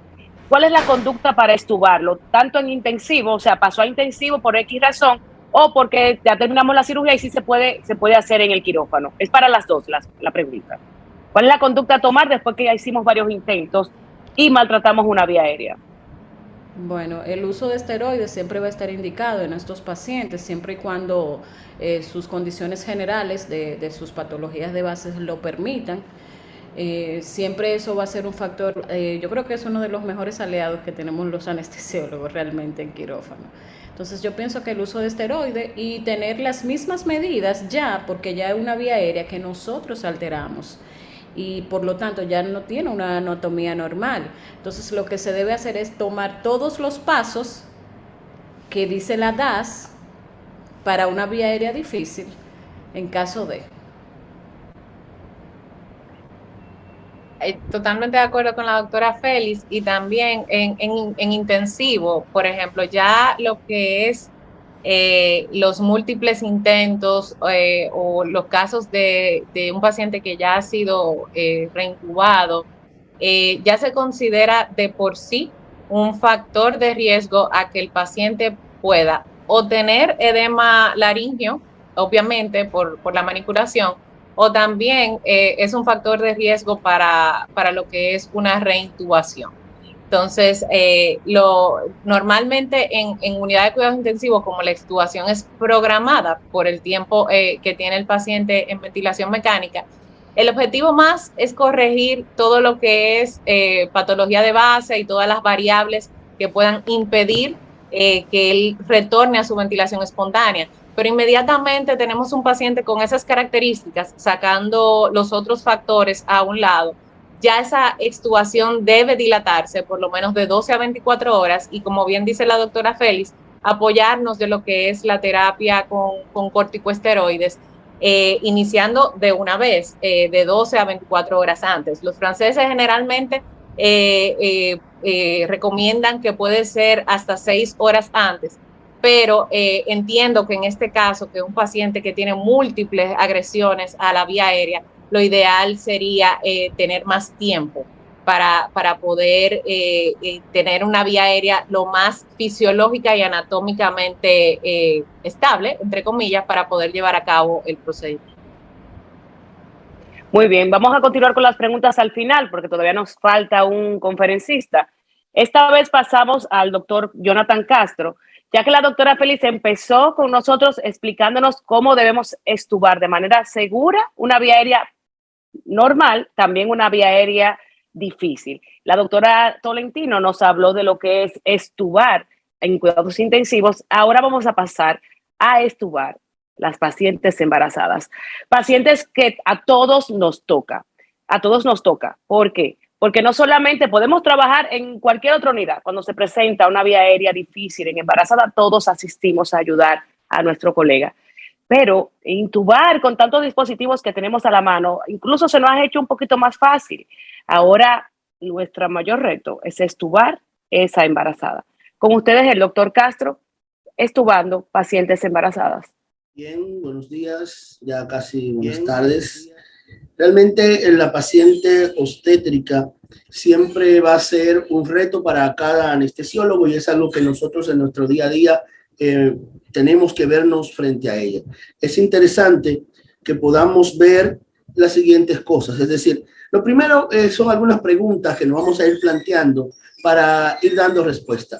¿cuál es la conducta para extubarlo? Tanto en intensivo, o sea, pasó a intensivo por X razón, o porque ya terminamos la cirugía y sí se puede hacer en el quirófano. Es para las dos la pregunta. ¿Cuál es la conducta a tomar después que ya hicimos varios intentos y maltratamos una vía aérea? Bueno, el uso de esteroides siempre va a estar indicado en estos pacientes, siempre y cuando sus condiciones generales de sus patologías de base lo permitan. Siempre eso va a ser un factor, yo creo que es uno de los mejores aliados que tenemos los anestesiólogos realmente en quirófano. Entonces yo pienso que el uso de esteroides y tener las mismas medidas ya, porque ya es una vía aérea que nosotros alteramos y por lo tanto ya no tiene una anatomía normal. Entonces lo que se debe hacer es tomar todos los pasos que dice la DAS para una vía aérea difícil en caso de... Totalmente de acuerdo con la doctora Félix, y también en intensivo, por ejemplo, ya lo que es los múltiples intentos o los casos de un paciente que ya ha sido reintubado, ya se considera de por sí un factor de riesgo a que el paciente pueda o tener edema laríngeo, obviamente por la manipulación, o también es un factor de riesgo para lo que es una reintubación. Entonces, normalmente en unidad de cuidados intensivos, como la extubación es programada por el tiempo que tiene el paciente en ventilación mecánica, el objetivo más es corregir todo lo que es patología de base y todas las variables que puedan impedir que él retorne a su ventilación espontánea. Pero inmediatamente tenemos un paciente con esas características, sacando los otros factores a un lado, ya esa extubación debe dilatarse por lo menos de 12 a 24 horas y, como bien dice la doctora Félix, apoyarnos de lo que es la terapia con corticosteroides, iniciando de una vez, de 12 a 24 horas antes. Los franceses generalmente recomiendan que puede ser hasta 6 horas antes, pero entiendo que en este caso, que un paciente que tiene múltiples agresiones a la vía aérea, lo ideal sería tener más tiempo para poder tener una vía aérea lo más fisiológica y anatómicamente estable, entre comillas, para poder llevar a cabo el procedimiento. Muy bien, vamos a continuar con las preguntas al final porque todavía nos falta un conferencista. Esta vez pasamos al doctor Jonathan Castro, ya que la doctora Félix empezó con nosotros explicándonos cómo debemos extubar de manera segura una vía aérea normal, también una vía aérea difícil. La doctora Tolentino nos habló de lo que es extubar en cuidados intensivos. Ahora vamos a pasar a extubar las pacientes embarazadas. Pacientes que a todos nos toca. ¿Por qué? Porque no solamente podemos trabajar en cualquier otra unidad. Cuando se presenta una vía aérea difícil en embarazada, todos asistimos a ayudar a nuestro colega. Pero intubar con tantos dispositivos que tenemos a la mano, incluso se nos ha hecho un poquito más fácil. Ahora, nuestro mayor reto es extubar esa embarazada. Con ustedes, el doctor Castro, extubando pacientes embarazadas. Bien, buenos días, ya casi buenas tardes. Realmente la paciente obstétrica siempre va a ser un reto para cada anestesiólogo y es algo que nosotros en nuestro día a día tenemos que vernos frente a ella. Es interesante que podamos ver las siguientes cosas, es decir, lo primero son algunas preguntas que nos vamos a ir planteando para ir dando respuesta.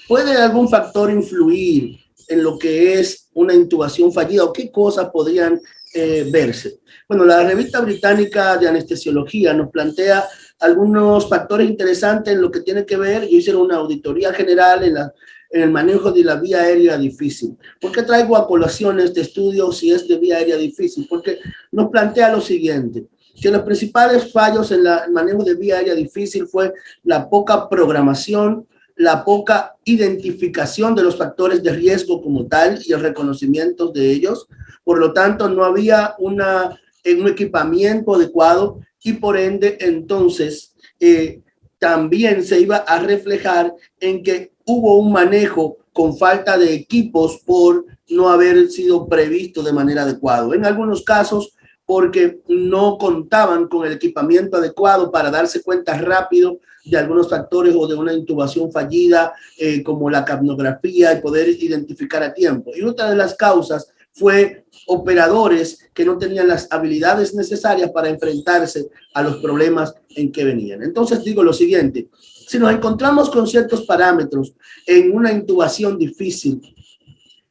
¿Puede algún factor influir en lo que es una intubación fallida o qué cosas podrían verse? Bueno, la revista británica de anestesiología nos plantea algunos factores interesantes en lo que tiene que ver. Yo hice una auditoría general en el manejo de la vía aérea difícil. ¿Por qué traigo a colación este estudio si es de vía aérea difícil? Porque nos plantea lo siguiente, que los principales fallos en el manejo de vía aérea difícil fue la poca programación, la poca identificación de los factores de riesgo como tal y el reconocimiento de ellos. Por lo tanto, no había un equipamiento adecuado y por ende, entonces, también se iba a reflejar en que hubo un manejo con falta de equipos por no haber sido previsto de manera adecuada. En algunos casos, porque no contaban con el equipamiento adecuado para darse cuenta rápido de algunos factores o de una intubación fallida, como la capnografía, y poder identificar a tiempo. Y otra de las causas fue operadores que no tenían las habilidades necesarias para enfrentarse a los problemas en que venían. Entonces digo lo siguiente, si nos encontramos con ciertos parámetros en una intubación difícil,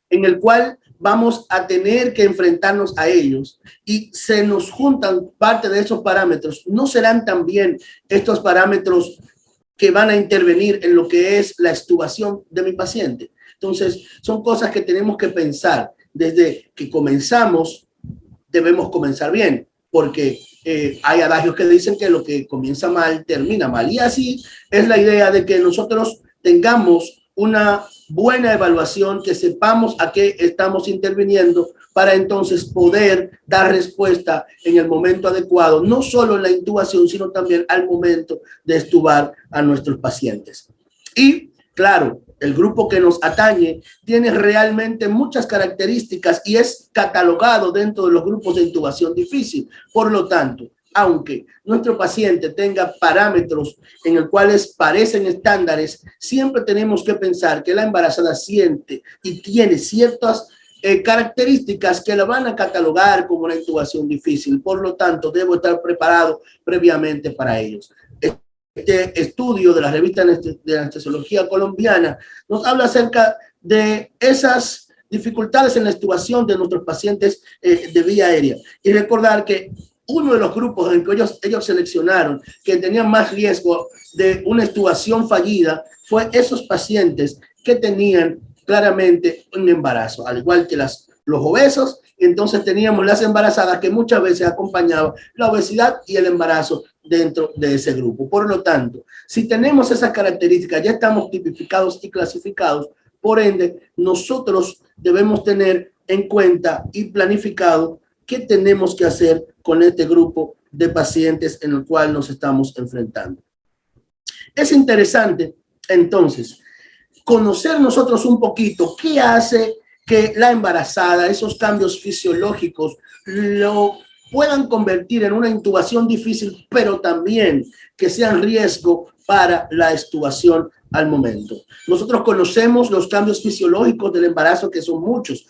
en el cual vamos a tener que enfrentarnos a ellos y se nos juntan parte de esos parámetros, ¿no serán también estos parámetros que van a intervenir en lo que es la extubación de mi paciente? Entonces, son cosas que tenemos que pensar. Desde que comenzamos, debemos comenzar bien, porque hay adagios que dicen que lo que comienza mal, termina mal. Y así es la idea de que nosotros tengamos una buena evaluación, que sepamos a qué estamos interviniendo para entonces poder dar respuesta en el momento adecuado, no solo en la intubación, sino también al momento de extubar a nuestros pacientes. Y Claro, el grupo que nos atañe tiene realmente muchas características y es catalogado dentro de los grupos de intubación difícil. Por lo tanto, aunque nuestro paciente tenga parámetros en los cuales parecen estándares, siempre tenemos que pensar que la embarazada siente y tiene ciertas características que la van a catalogar como una intubación difícil. Por lo tanto, debo estar preparado previamente para ellos. Este estudio de la revista de Anestesiología Colombiana nos habla acerca de esas dificultades en la extubación de nuestros pacientes de vía aérea. Y recordar que uno de los grupos en que ellos seleccionaron que tenían más riesgo de una extubación fallida fue esos pacientes que tenían claramente un embarazo, al igual que los obesos. Entonces teníamos las embarazadas que muchas veces acompañaban la obesidad y el embarazo dentro de ese grupo. Por lo tanto, si tenemos esas características, ya estamos tipificados y clasificados. Por ende, nosotros debemos tener en cuenta y planificado qué tenemos que hacer con este grupo de pacientes en el cual nos estamos enfrentando. Es interesante, entonces, conocer nosotros un poquito qué hace que la embarazada, esos cambios fisiológicos, lo puedan convertir en una intubación difícil, pero también que sean riesgo para la extubación al momento. Nosotros conocemos los cambios fisiológicos del embarazo, que son muchos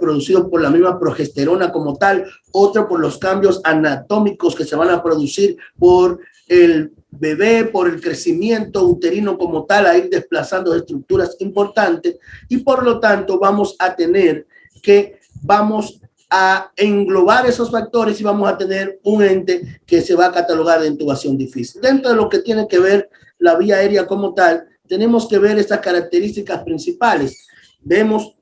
producidos por la misma progesterona como tal, otros por los cambios anatómicos que se van a producir por el bebé, por el crecimiento uterino como tal, a ir desplazando estructuras importantes, y por lo tanto vamos a englobar esos factores y vamos a tener un ente que se va a catalogar de intubación difícil. Dentro de lo que tiene que ver la vía aérea como tal, tenemos que ver estas características principales. Vemos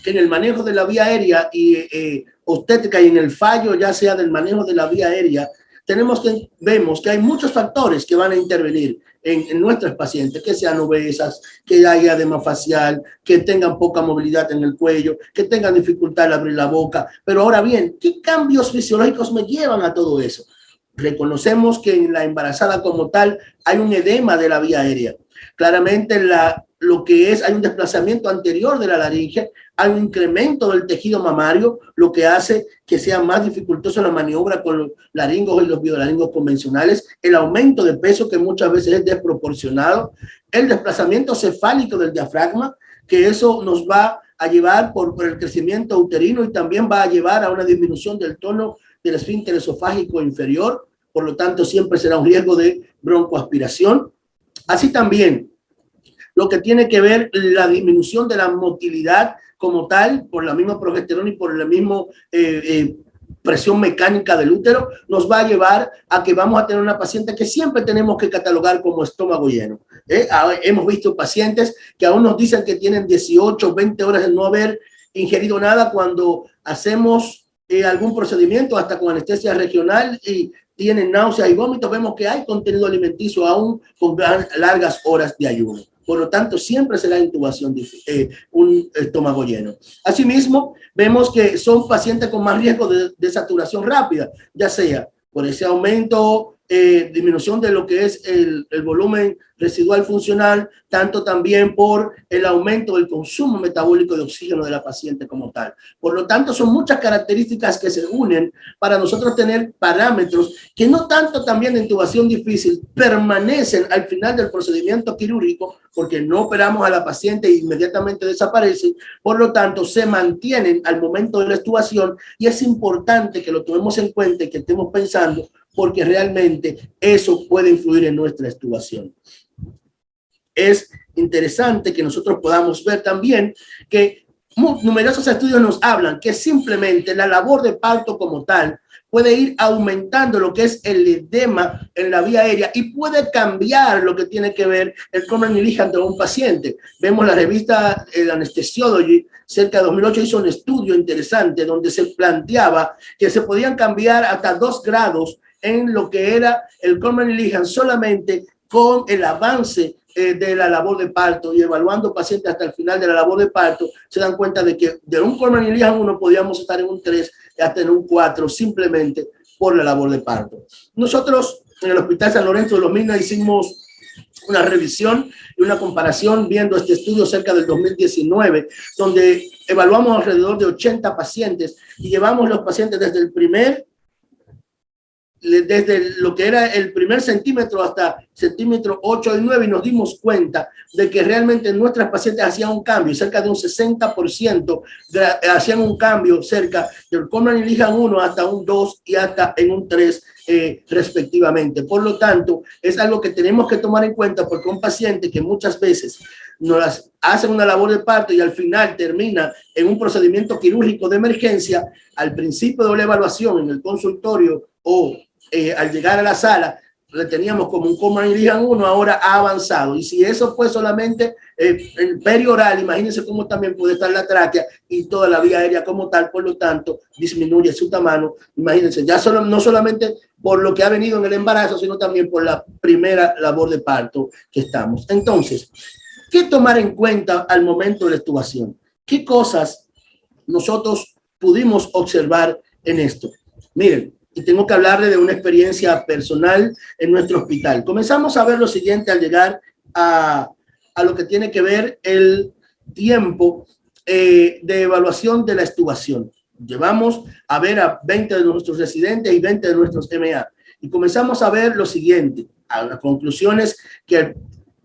que en el manejo de la vía aérea y obstétrica y en el fallo ya sea del manejo de la vía aérea, vemos que hay muchos factores que van a intervenir en nuestras pacientes, que sean obesas, que haya edema facial, que tengan poca movilidad en el cuello, que tengan dificultad al abrir la boca. Pero ahora bien, ¿qué cambios fisiológicos me llevan a todo eso? Reconocemos que en la embarazada como tal hay un edema de la vía aérea. Claramente hay un desplazamiento anterior de la laringe, hay un incremento del tejido mamario, lo que hace que sea más dificultosa la maniobra con los laringos y los biolaringos convencionales, el aumento de peso que muchas veces es desproporcionado, el desplazamiento cefálico del diafragma, que eso nos va a llevar por el crecimiento uterino y también va a llevar a una disminución del tono del esfínter esofágico inferior, por lo tanto siempre será un riesgo de broncoaspiración. Así también lo que tiene que ver la disminución de la motilidad como tal, por la misma progesterona y por la misma presión mecánica del útero, nos va a llevar a que vamos a tener una paciente que siempre tenemos que catalogar como estómago lleno. Hemos visto pacientes que aún nos dicen que tienen 18, 20 horas de no haber ingerido nada cuando hacemos algún procedimiento, hasta con anestesia regional, y tienen náuseas y vómitos. Vemos que hay contenido alimenticio aún con largas horas de ayuno. Por lo tanto, siempre será intubación, un estómago lleno. Asimismo, vemos que son pacientes con más riesgo de saturación rápida, ya sea por ese aumento, disminución de lo que es el volumen residual funcional, tanto también por el aumento del consumo metabólico de oxígeno de la paciente como tal. Por lo tanto, son muchas características que se unen para nosotros tener parámetros que no tanto también de intubación difícil permanecen al final del procedimiento quirúrgico, porque no operamos a la paciente e inmediatamente desaparecen, por lo tanto se mantienen al momento de la extubación, y es importante que lo tomemos en cuenta y que estemos pensando, porque realmente eso puede influir en nuestra extubación. Es interesante que nosotros podamos ver también que numerosos estudios nos hablan que simplemente la labor de parto como tal puede ir aumentando lo que es el edema en la vía aérea y puede cambiar lo que tiene que ver el Common Iligan de un paciente. Vemos la revista Anesthesiology, cerca de 2008, hizo un estudio interesante donde se planteaba que se podían cambiar hasta 2 grados en lo que era el Common Iligan solamente con el avance de la labor de parto, y evaluando pacientes hasta el final de la labor de parto, se dan cuenta de que de un Common Iligan 1 podíamos estar en un 3 hasta en un 4 simplemente por la labor de parto. Nosotros en el Hospital San Lorenzo de los Minas hicimos una revisión y una comparación viendo este estudio cerca del 2019, donde evaluamos alrededor de 80 pacientes y llevamos los pacientes desde lo que era el primer centímetro hasta centímetro 8 y 9 y nos dimos cuenta de que realmente nuestras pacientes hacían un cambio, cerca de un 60% hacían un cambio cerca del Common Iligan 1 hasta un 2 y hasta en un 3 respectivamente. Por lo tanto, es algo que tenemos que tomar en cuenta porque un paciente que muchas veces nos hacen una labor de parto y al final termina en un procedimiento quirúrgico de emergencia, al principio de la evaluación en el consultorio o al llegar a la sala, le teníamos como un Common Iligan 1, ahora ha avanzado. Y si eso fue solamente el perioral, imagínense cómo también puede estar la tráquea y toda la vía aérea como tal, por lo tanto, disminuye su tamaño. Imagínense, ya no solamente por lo que ha venido en el embarazo, sino también por la primera labor de parto que estamos. Entonces, ¿qué tomar en cuenta al momento de la extubación? ¿Qué cosas nosotros pudimos observar en esto? Miren, y tengo que hablarle de una experiencia personal en nuestro hospital. Comenzamos a ver lo siguiente al llegar a lo que tiene que ver el tiempo de evaluación de la extubación. Llevamos a ver a 20 de nuestros residentes y 20 de nuestros MA. Y comenzamos a ver lo siguiente, a las conclusiones que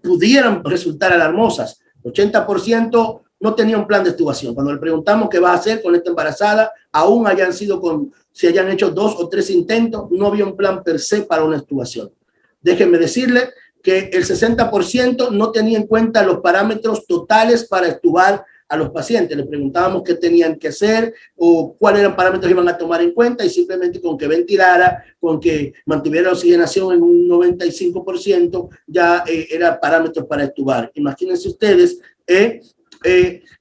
pudieran resultar alarmosas. 80% no tenía un plan de extubación. Cuando le preguntamos qué va a hacer con esta embarazada, aún se hayan hecho 2 o 3 intentos, no había un plan per se para una extubación. Déjenme decirle que el 60% no tenía en cuenta los parámetros totales para extubar a los pacientes. Les preguntábamos qué tenían que hacer o cuáles eran parámetros que iban a tomar en cuenta y simplemente con que ventilara, con que mantuviera la oxigenación en un 95%, ya era parámetros para extubar. Imagínense ustedes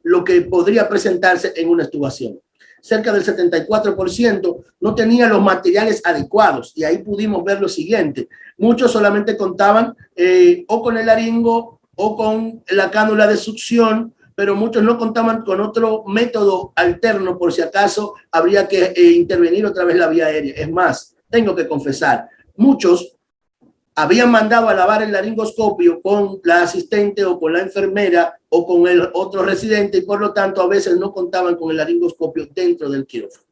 lo que podría presentarse en una extubación. Cerca del 74% no tenía los materiales adecuados y ahí pudimos ver lo siguiente. Muchos solamente contaban o con el laringo o con la cánula de succión, pero muchos no contaban con otro método alterno por si acaso habría que intervenir otra vez la vía aérea. Es más, tengo que confesar, muchos habían mandado a lavar el laringoscopio con la asistente o con la enfermera o con el otro residente y por lo tanto a veces no contaban con el laringoscopio dentro del quirófano.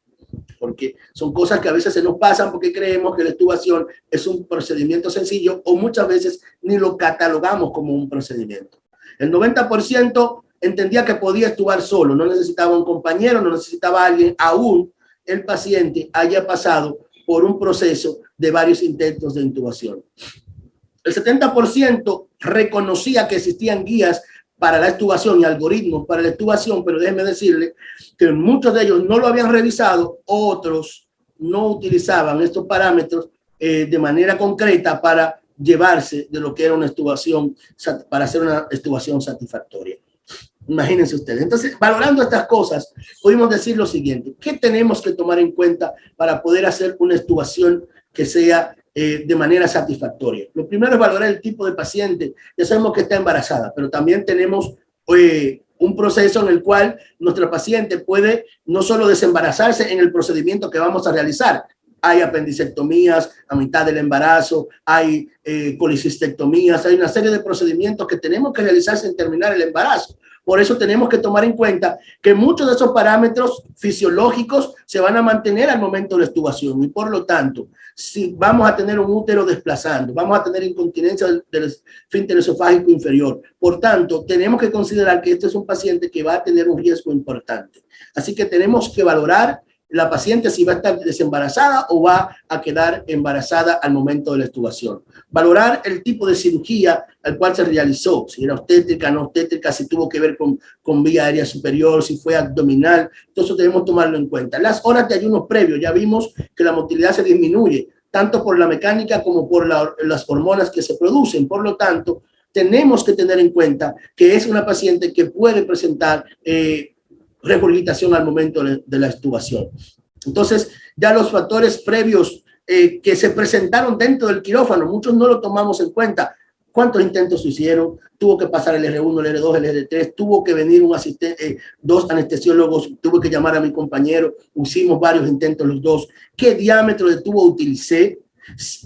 Porque son cosas que a veces se nos pasan porque creemos que la extubación es un procedimiento sencillo o muchas veces ni lo catalogamos como un procedimiento. El 90% entendía que podía extubar solo, no necesitaba un compañero, no necesitaba alguien, aún el paciente haya pasado por un proceso de varios intentos de intubación. El 70% reconocía que existían guías para la extubación y algoritmos para la extubación, pero déjenme decirle que muchos de ellos no lo habían revisado, otros no utilizaban estos parámetros de manera concreta para llevarse de lo que era una extubación, para hacer una extubación satisfactoria. Imagínense ustedes. Entonces, valorando estas cosas, pudimos decir lo siguiente. ¿Qué tenemos que tomar en cuenta para poder hacer una extubación que sea de manera satisfactoria? Lo primero es valorar el tipo de paciente. Ya sabemos que está embarazada, pero también tenemos un proceso en el cual nuestra paciente puede no solo desembarazarse en el procedimiento que vamos a realizar. Hay apendicectomías a mitad del embarazo, hay colicistectomías, hay una serie de procedimientos que tenemos que realizar sin terminar el embarazo. Por eso tenemos que tomar en cuenta que muchos de esos parámetros fisiológicos se van a mantener al momento de la extubación y por lo tanto, si vamos a tener un útero desplazando, vamos a tener incontinencia del esfínter esofágico inferior. Por tanto, tenemos que considerar que este es un paciente que va a tener un riesgo importante. Así que tenemos que valorar la paciente si va a estar desembarazada o va a quedar embarazada al momento de la extubación. Valorar el tipo de cirugía al cual se realizó, si era obstétrica, no obstétrica, si tuvo que ver con vía aérea superior, si fue abdominal, todo eso debemos tomarlo en cuenta. Las horas de ayuno previo, ya vimos que la motilidad se disminuye, tanto por la mecánica como por las hormonas que se producen. Por lo tanto, tenemos que tener en cuenta que es una paciente que puede presentar regurgitación al momento de la extubación. Entonces, ya los factores previos que se presentaron dentro del quirófano, muchos no lo tomamos en cuenta. ¿Cuántos intentos se hicieron? Tuvo que pasar el R1, el R2, el R3, tuvo que venir un asistente, 2 anestesiólogos, tuve que llamar a mi compañero, hicimos varios intentos los dos. ¿Qué diámetro de tubo utilicé?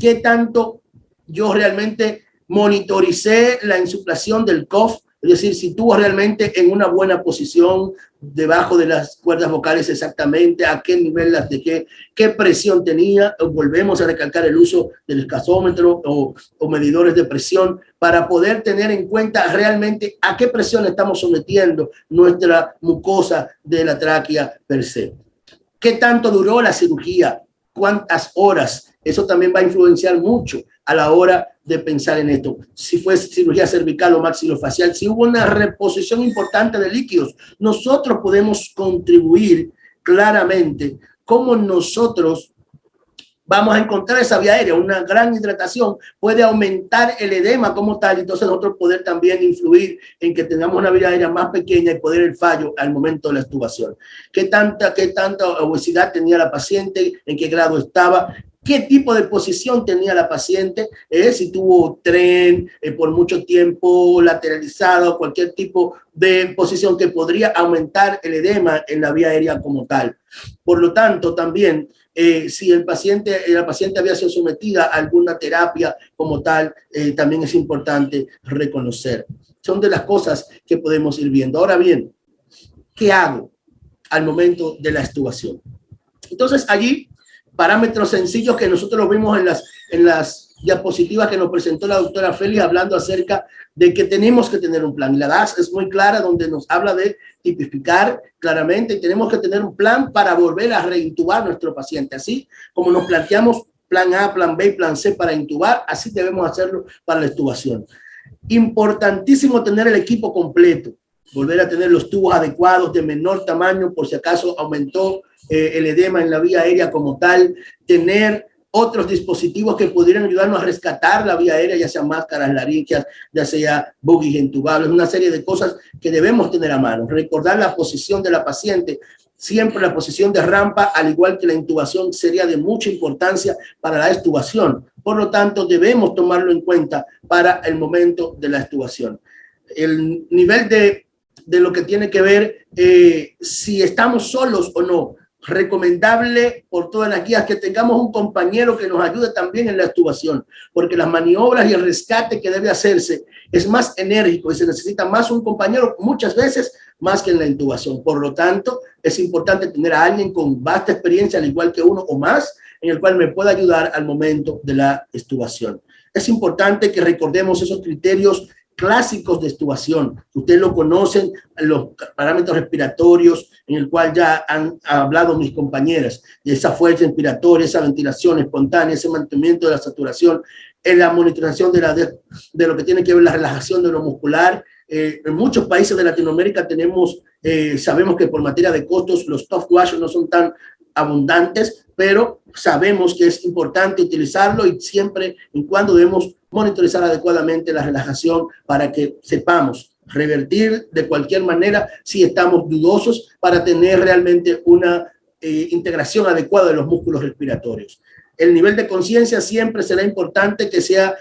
¿Qué tanto yo realmente Monitoricé la insuflación del cough, es decir, si estuvo realmente en una buena posición debajo de las cuerdas vocales exactamente, a qué nivel las dejé, qué presión tenía. Volvemos a recalcar el uso del escasómetro o medidores de presión para poder tener en cuenta realmente a qué presión estamos sometiendo nuestra mucosa de la tráquea per se. ¿Qué tanto duró la cirugía? ¿Cuántas horas? Eso también va a influenciar mucho a la hora de pensar en esto. Si fue cirugía cervical o maxilofacial, si hubo una reposición importante de líquidos, nosotros podemos contribuir claramente cómo nosotros vamos a encontrar esa vía aérea. Una gran hidratación puede aumentar el edema como tal, entonces nosotros poder también influir en que tengamos una vía aérea más pequeña y poder el fallo al momento de la extubación. ¿Qué tanta obesidad tenía la paciente? ¿En qué grado estaba? ¿Qué tipo de posición tenía la paciente? Si tuvo tren por mucho tiempo, lateralizado, cualquier tipo de posición que podría aumentar el edema en la vía aérea como tal. Por lo tanto, también si la paciente había sido sometida a alguna terapia como tal, también es importante reconocer. Son de las cosas que podemos ir viendo. Ahora bien, ¿qué hago al momento de la extubación? Entonces, allí parámetros sencillos que nosotros los vimos en las diapositivas que nos presentó la doctora Félix, hablando acerca de que tenemos que tener un plan. Y la DAS es muy clara, donde nos habla de tipificar claramente, y tenemos que tener un plan para volver a reintubar a nuestro paciente. Así como nos planteamos plan A, plan B y plan C para intubar, así debemos hacerlo para la extubación. Importantísimo tener el equipo completo, volver a tener los tubos adecuados de menor tamaño por si acaso aumentó el edema en la vía aérea como tal, tener otros dispositivos que pudieran ayudarnos a rescatar la vía aérea, ya sea máscaras laríngeas, ya sea buggies entubables, una serie de cosas que debemos tener a mano. Recordar la posición de la paciente, siempre la posición de rampa, al igual que la intubación, sería de mucha importancia para la extubación. Por lo tanto, debemos tomarlo en cuenta para el momento de la extubación. El nivel de lo que tiene que ver si estamos solos o no. Recomendable por todas las guías que tengamos un compañero que nos ayude también en la extubación, porque las maniobras y el rescate que debe hacerse es más enérgico y se necesita más un compañero, muchas veces más que en la intubación. Por lo tanto, es importante tener a alguien con vasta experiencia, al igual que uno o más, en el cual me pueda ayudar al momento de la extubación. Es importante que recordemos esos criterios clásicos de extubación. Ustedes lo conocen, los parámetros respiratorios, en el cual ya han hablado mis compañeras, de esa fuerza inspiratoria, esa ventilación espontánea, ese mantenimiento de la saturación, en la monitorización de lo que tiene que ver la relajación de lo muscular. En muchos países de Latinoamérica sabemos que por materia de costos los soft washers no son tan abundantes, pero sabemos que es importante utilizarlo y siempre y cuando debemos monitorizar adecuadamente la relajación para que sepamos revertir de cualquier manera si estamos dudosos, para tener realmente una integración adecuada de los músculos respiratorios. El nivel de conciencia siempre será importante, que sea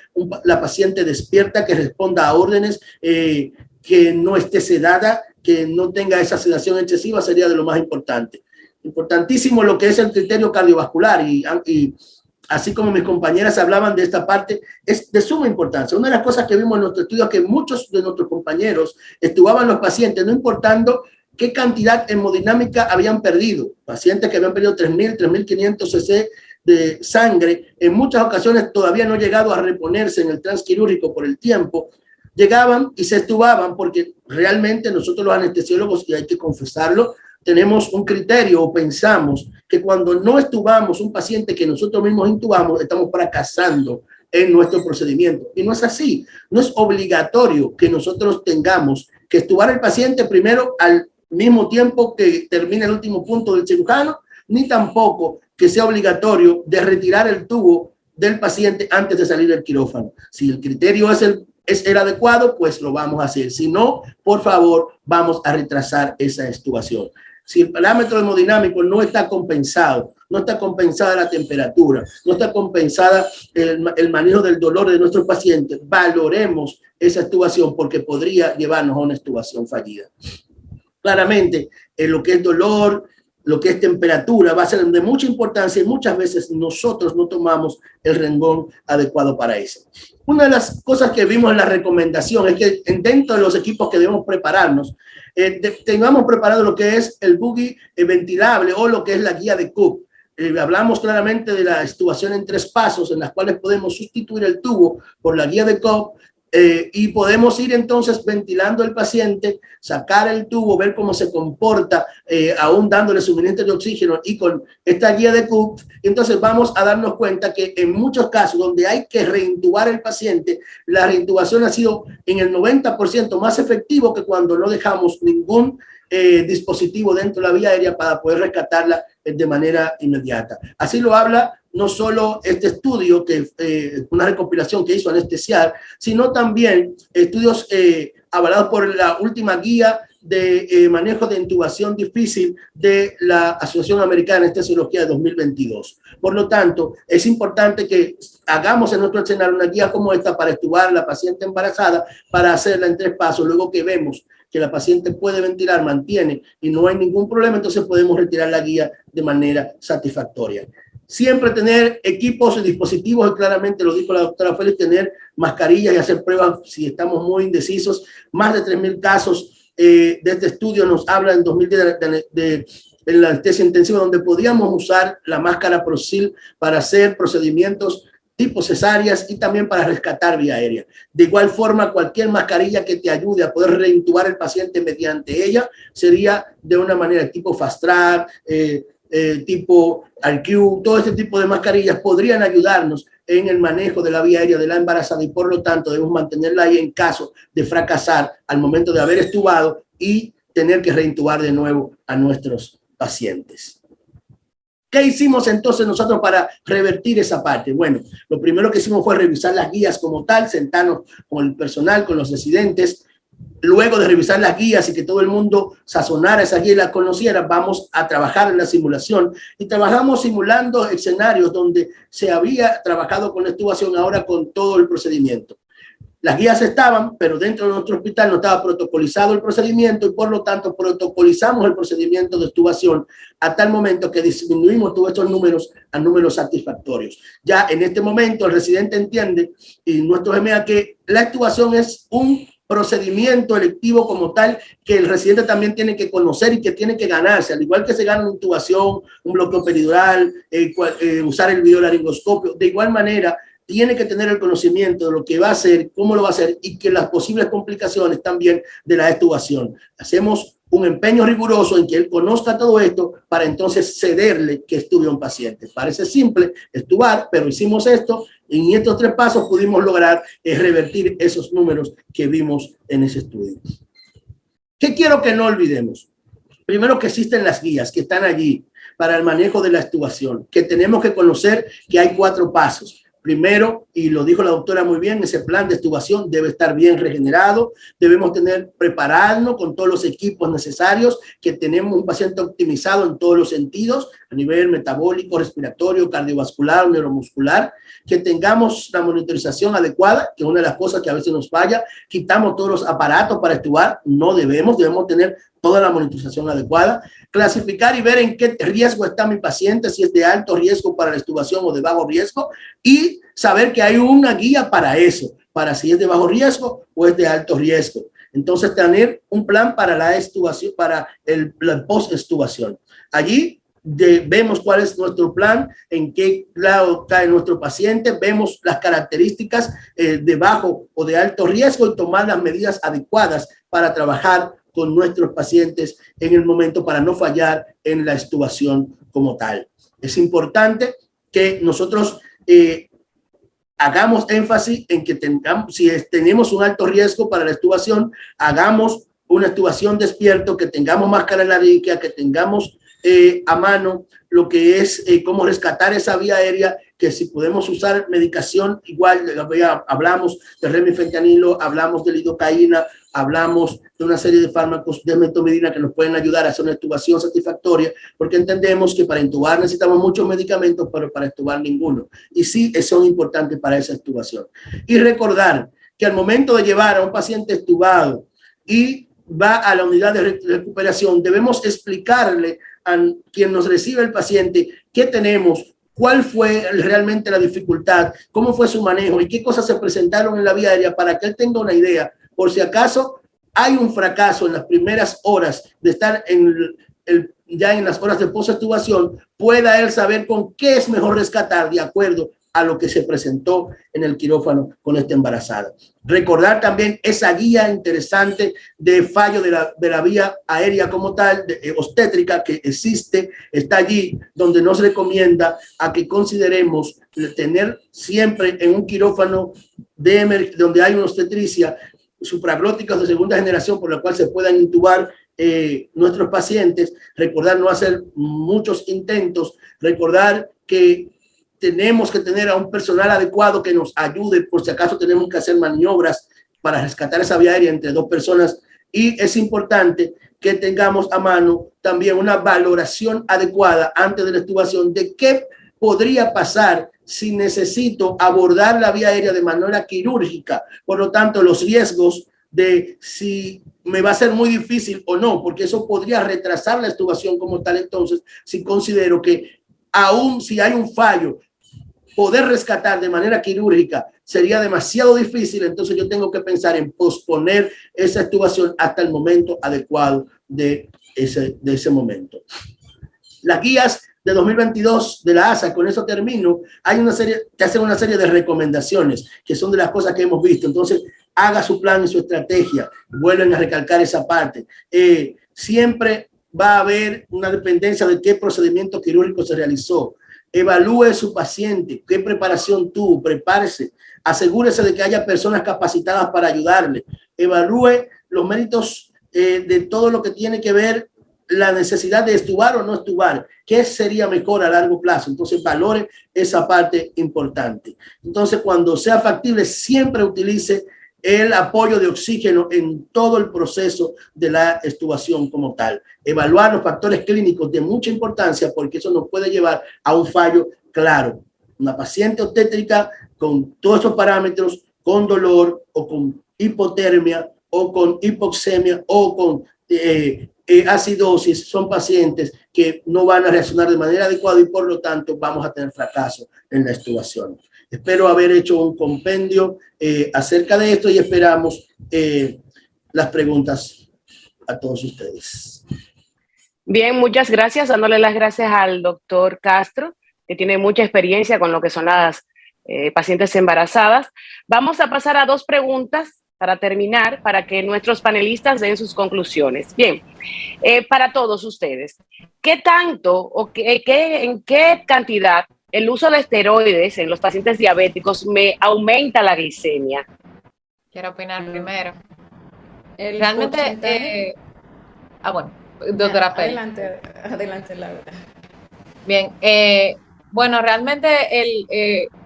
la paciente despierta, que responda a órdenes, que no esté sedada, que no tenga esa sedación excesiva, sería de lo más importante. Importantísimo lo que es el criterio cardiovascular, y así como mis compañeras hablaban de esta parte, es de suma importancia. Una de las cosas que vimos en nuestro estudio es que muchos de nuestros compañeros extubaban los pacientes, no importando qué cantidad hemodinámica habían perdido. Pacientes que habían perdido 3.000, 3.500 cc de sangre, en muchas ocasiones todavía no llegado a reponerse en el transquirúrgico por el tiempo, llegaban y se extubaban, porque realmente nosotros los anestesiólogos, y hay que confesarlo, tenemos un criterio o pensamos que cuando no extubamos un paciente que nosotros mismos intubamos, estamos fracasando en nuestro procedimiento. Y no es así. No es obligatorio que nosotros tengamos que extubar al paciente primero al mismo tiempo que termine el último punto del cirujano, ni tampoco que sea obligatorio de retirar el tubo del paciente antes de salir del quirófano. Si el criterio es el adecuado, pues lo vamos a hacer. Si no, por favor, vamos a retrasar esa extubación. Si el parámetro hemodinámico no está compensado, no está compensada la temperatura, no está compensada el manejo del dolor de nuestro paciente, valoremos esa extubación, porque podría llevarnos a una extubación fallida. Claramente, en lo que es dolor, lo que es temperatura, va a ser de mucha importancia y muchas veces nosotros no tomamos el renglón adecuado para eso. Una de las cosas que vimos en la recomendación es que dentro de los equipos que debemos prepararnos, tengamos preparado lo que es el buggy ventilable o lo que es la guía de Cook. Hablamos claramente de la extubación en 3 pasos, en las cuales podemos sustituir el tubo por la guía de Cook, y podemos ir entonces ventilando al paciente, sacar el tubo, ver cómo se comporta, aún dándole suministro de oxígeno y con esta guía de Cook. Entonces vamos a darnos cuenta que en muchos casos donde hay que reintubar el paciente, la reintubación ha sido en el 90% más efectivo que cuando no dejamos ningún dispositivo dentro de la vía aérea para poder rescatarla de manera inmediata. Así lo habla no solo este estudio, que una recopilación que hizo Anestesiar, sino también estudios avalados por la última guía de manejo de intubación difícil de la Asociación Americana de Anestesiología de 2022. Por lo tanto, es importante que hagamos en nuestro escenario una guía como esta para extubar a la paciente embarazada, para hacerla en 3 pasos. Luego que vemos que la paciente puede ventilar, mantiene y no hay ningún problema, entonces podemos retirar la guía de manera satisfactoria. Siempre tener equipos y dispositivos, y claramente lo dijo la doctora Félix, tener mascarillas y hacer pruebas si estamos muy indecisos. Más de 3.000 casos de este estudio nos habla en 2010 de la anestesia intensiva, donde podíamos usar la máscara Prosil para hacer procedimientos tipo cesáreas y también para rescatar vía aérea. De igual forma, cualquier mascarilla que te ayude a poder reintubar al paciente mediante ella sería de una manera tipo Fast Track, tipo RQ, todo este tipo de mascarillas podrían ayudarnos en el manejo de la vía aérea de la embarazada y por lo tanto debemos mantenerla ahí en caso de fracasar al momento de haber extubado y tener que reintubar de nuevo a nuestros pacientes. ¿Qué hicimos entonces nosotros para revertir esa parte? Bueno, lo primero que hicimos fue revisar las guías como tal, sentarnos con el personal, con los residentes. Luego de revisar las guías y que todo el mundo sazonara esas guías y las conociera, vamos a trabajar en la simulación. Y trabajamos simulando escenarios donde se había trabajado con la extubación, ahora con todo el procedimiento. Las guías estaban, pero dentro de nuestro hospital no estaba protocolizado el procedimiento y por lo tanto protocolizamos el procedimiento de extubación a tal momento que disminuimos todos estos números a números satisfactorios. Ya en este momento el residente entiende y nuestro GMA que la extubación es un procedimiento electivo como tal que el residente también tiene que conocer y que tiene que ganarse, al igual que se gana una intubación, un bloqueo peridural, usar el videolaringoscopio, de igual manera tiene que tener el conocimiento de lo que va a hacer, cómo lo va a hacer y que las posibles complicaciones también de la extubación. Hacemos un empeño riguroso en que él conozca todo esto para entonces cederle que estube a un paciente. Parece simple extubar, pero hicimos esto y en estos 3 pasos pudimos lograr revertir esos números que vimos en ese estudio. ¿Qué quiero que no olvidemos? Primero, que existen las guías que están allí para el manejo de la extubación, que tenemos que conocer que hay 4 pasos. Primero, y lo dijo la doctora muy bien, ese plan de extubación debe estar bien regenerado, debemos prepararnos con todos los equipos necesarios, que tenemos un paciente optimizado en todos los sentidos, a nivel metabólico, respiratorio, cardiovascular, neuromuscular, que tengamos la monitorización adecuada, que es una de las cosas que a veces nos falla, quitamos todos los aparatos para extubar, no debemos tener toda la monitorización adecuada, clasificar y ver en qué riesgo está mi paciente, si es de alto riesgo para la extubación o de bajo riesgo, y saber que hay una guía para eso, para si es de bajo riesgo o es de alto riesgo. Entonces, tener un plan para la extubación, para la post-extubación. Allí vemos cuál es nuestro plan, en qué lado cae nuestro paciente, vemos las características de bajo o de alto riesgo y tomar las medidas adecuadas para trabajar con nuestros pacientes en el momento para no fallar en la extubación como tal. Es importante que nosotros hagamos énfasis en que si tenemos un alto riesgo para la extubación, hagamos una extubación despierto, que tengamos máscara laríngea, que tengamos a mano lo que es cómo rescatar esa vía aérea, que si podemos usar medicación, igual hablamos de remifentanilo, hablamos de lidocaína, hablamos de una serie de fármacos de metomidina que nos pueden ayudar a hacer una extubación satisfactoria, porque entendemos que para intubar necesitamos muchos medicamentos, pero para extubar ninguno. Y sí, son importantes para esa extubación. Y recordar que al momento de llevar a un paciente extubado y va a la unidad de recuperación, debemos explicarle a quien nos recibe el paciente qué tenemos, cuál fue realmente la dificultad, cómo fue su manejo y qué cosas se presentaron en la vía aérea para que él tenga una idea, por si acaso hay un fracaso en las primeras horas de estar ya en las horas de post-extubación, pueda él saber con qué es mejor rescatar de acuerdo a lo que se presentó en el quirófano con esta embarazada. Recordar también esa guía interesante de fallo de la vía aérea como tal, obstétrica, que existe, está allí, donde nos recomienda a que consideremos tener siempre en un quirófano donde hay una obstetricia, supraglóticas de segunda generación por la cual se puedan intubar nuestros pacientes, recordar no hacer muchos intentos, recordar que tenemos que tener a un personal adecuado que nos ayude por si acaso tenemos que hacer maniobras para rescatar esa vía aérea entre dos personas, y es importante que tengamos a mano también una valoración adecuada antes de la extubación de qué podría pasar si necesito abordar la vía aérea de manera quirúrgica, por lo tanto los riesgos de si me va a ser muy difícil o no, porque eso podría retrasar la extubación como tal. Entonces, si considero que aún si hay un fallo, poder rescatar de manera quirúrgica sería demasiado difícil, entonces yo tengo que pensar en posponer esa extubación hasta el momento adecuado de ese momento. Las guías de 2022 de la ASA, con eso termino, hay una serie que hacen una serie de recomendaciones que son de las cosas que hemos visto. Entonces, haga su plan y su estrategia. Vuelven a recalcar esa parte. Siempre va a haber una dependencia de qué procedimiento quirúrgico se realizó. Evalúe su paciente, qué preparación tuvo, prepárese, asegúrese de que haya personas capacitadas para ayudarle, evalúe los méritos de todo lo que tiene que ver la necesidad de extubar o no extubar, qué sería mejor a largo plazo. Entonces valore esa parte importante. Entonces cuando sea factible siempre utilice el apoyo de oxígeno en todo el proceso de la extubación como tal. Evaluar los factores clínicos de mucha importancia porque eso nos puede llevar a un fallo claro. Una paciente obstétrica con todos esos parámetros, con dolor o con hipotermia o con hipoxemia o con acidosis, son pacientes que no van a reaccionar de manera adecuada y por lo tanto vamos a tener fracaso en la extubación. Espero haber hecho un compendio acerca de esto y esperamos las preguntas a todos ustedes. Bien, muchas gracias. Dándole las gracias al doctor Castro, que tiene mucha experiencia con lo que son las pacientes embarazadas. Vamos a pasar a dos preguntas para terminar, para que nuestros panelistas den sus conclusiones. Bien, para todos ustedes, ¿qué tanto o en qué cantidad el uso de esteroides en los pacientes diabéticos me aumenta la glicemia? Quiero opinar primero. Realmente, bueno, doctora Félix. Adelante, Laura. Bien, bueno, realmente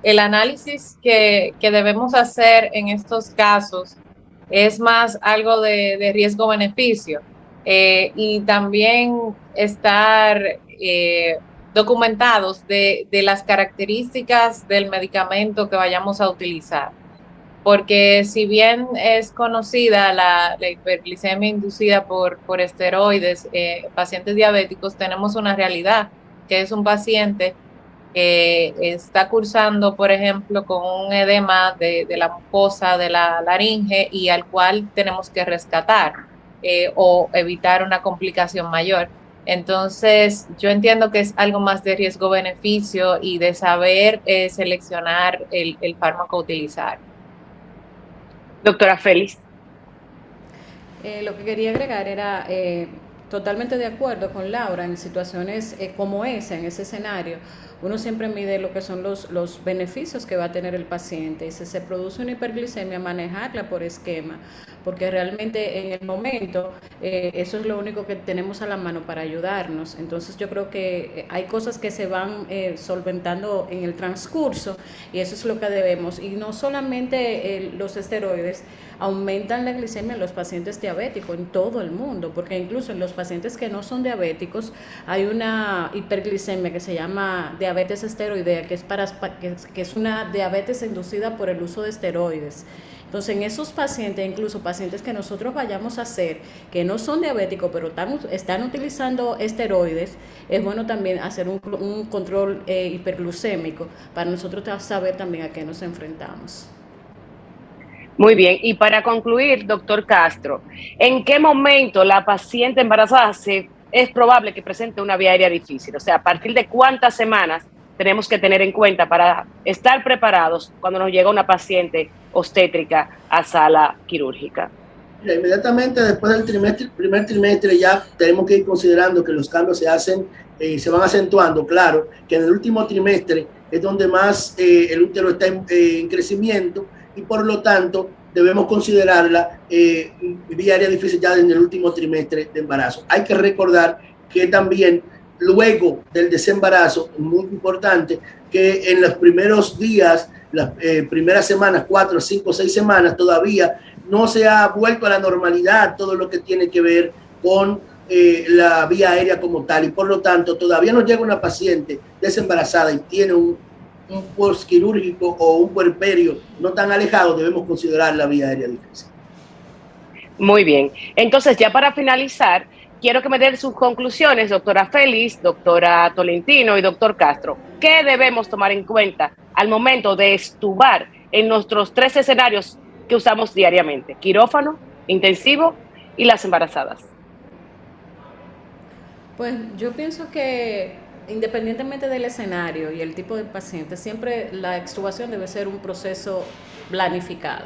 el análisis que debemos hacer en estos casos es más algo de riesgo-beneficio y también estar documentados de las características del medicamento que vayamos a utilizar. Porque si bien es conocida la hiperglicemia inducida por esteroides, pacientes diabéticos, tenemos una realidad, que es un paciente que está cursando, por ejemplo, con un edema de la mucosa de la laringe y al cual tenemos que rescatar o evitar una complicación mayor. Entonces, yo entiendo que es algo más de riesgo-beneficio y de saber seleccionar el fármaco a utilizar. Doctora Félix. Lo que quería agregar era totalmente de acuerdo con Laura en situaciones como esa, en ese escenario. Uno siempre mide lo que son los beneficios que va a tener el paciente y si se produce una hiperglicemia, manejarla por esquema, porque realmente en el momento eso es lo único que tenemos a la mano para ayudarnos. Entonces yo creo que hay cosas que se van solventando en el transcurso y eso es lo que debemos. Y no solamente los esteroides aumentan la glicemia en los pacientes diabéticos en todo el mundo, porque incluso en los pacientes que no son diabéticos hay una hiperglicemia que se llama diabetes diabetes esteroidea, que es una diabetes inducida por el uso de esteroides. Entonces, en esos pacientes, incluso pacientes que nosotros vayamos a hacer, que no son diabéticos, pero están utilizando esteroides, es bueno también hacer un control hiperglucémico para nosotros saber también a qué nos enfrentamos. Muy bien, y para concluir, doctor Castro, ¿en qué momento la paciente embarazada es probable que presente una vía aérea difícil? O sea, ¿a partir de cuántas semanas tenemos que tener en cuenta para estar preparados cuando nos llega una paciente obstétrica a sala quirúrgica? Inmediatamente después del primer trimestre ya tenemos que ir considerando que los cambios se van acentuando. Claro que en el último trimestre es donde más el útero está en crecimiento, y por lo tanto debemos considerarla vía aérea difícil ya en el último trimestre de embarazo. Hay que recordar que también luego del desembarazo, muy importante, que en los primeros días, las primeras semanas, 4, 5, 6 semanas, todavía no se ha vuelto a la normalidad todo lo que tiene que ver con la vía aérea como tal, y por lo tanto todavía no llega una paciente desembarazada y tiene un postquirúrgico o un puerperio no tan alejado, debemos considerar la vía aérea difícil. Muy bien, entonces ya para finalizar, quiero que me den sus conclusiones, doctora Félix, doctora Tolentino y doctor Castro. ¿Qué debemos tomar en cuenta al momento de extubar en nuestros 3 escenarios que usamos diariamente? Quirófano, intensivo y las embarazadas. Pues yo pienso que independientemente del escenario y el tipo de paciente, siempre la extubación debe ser un proceso planificado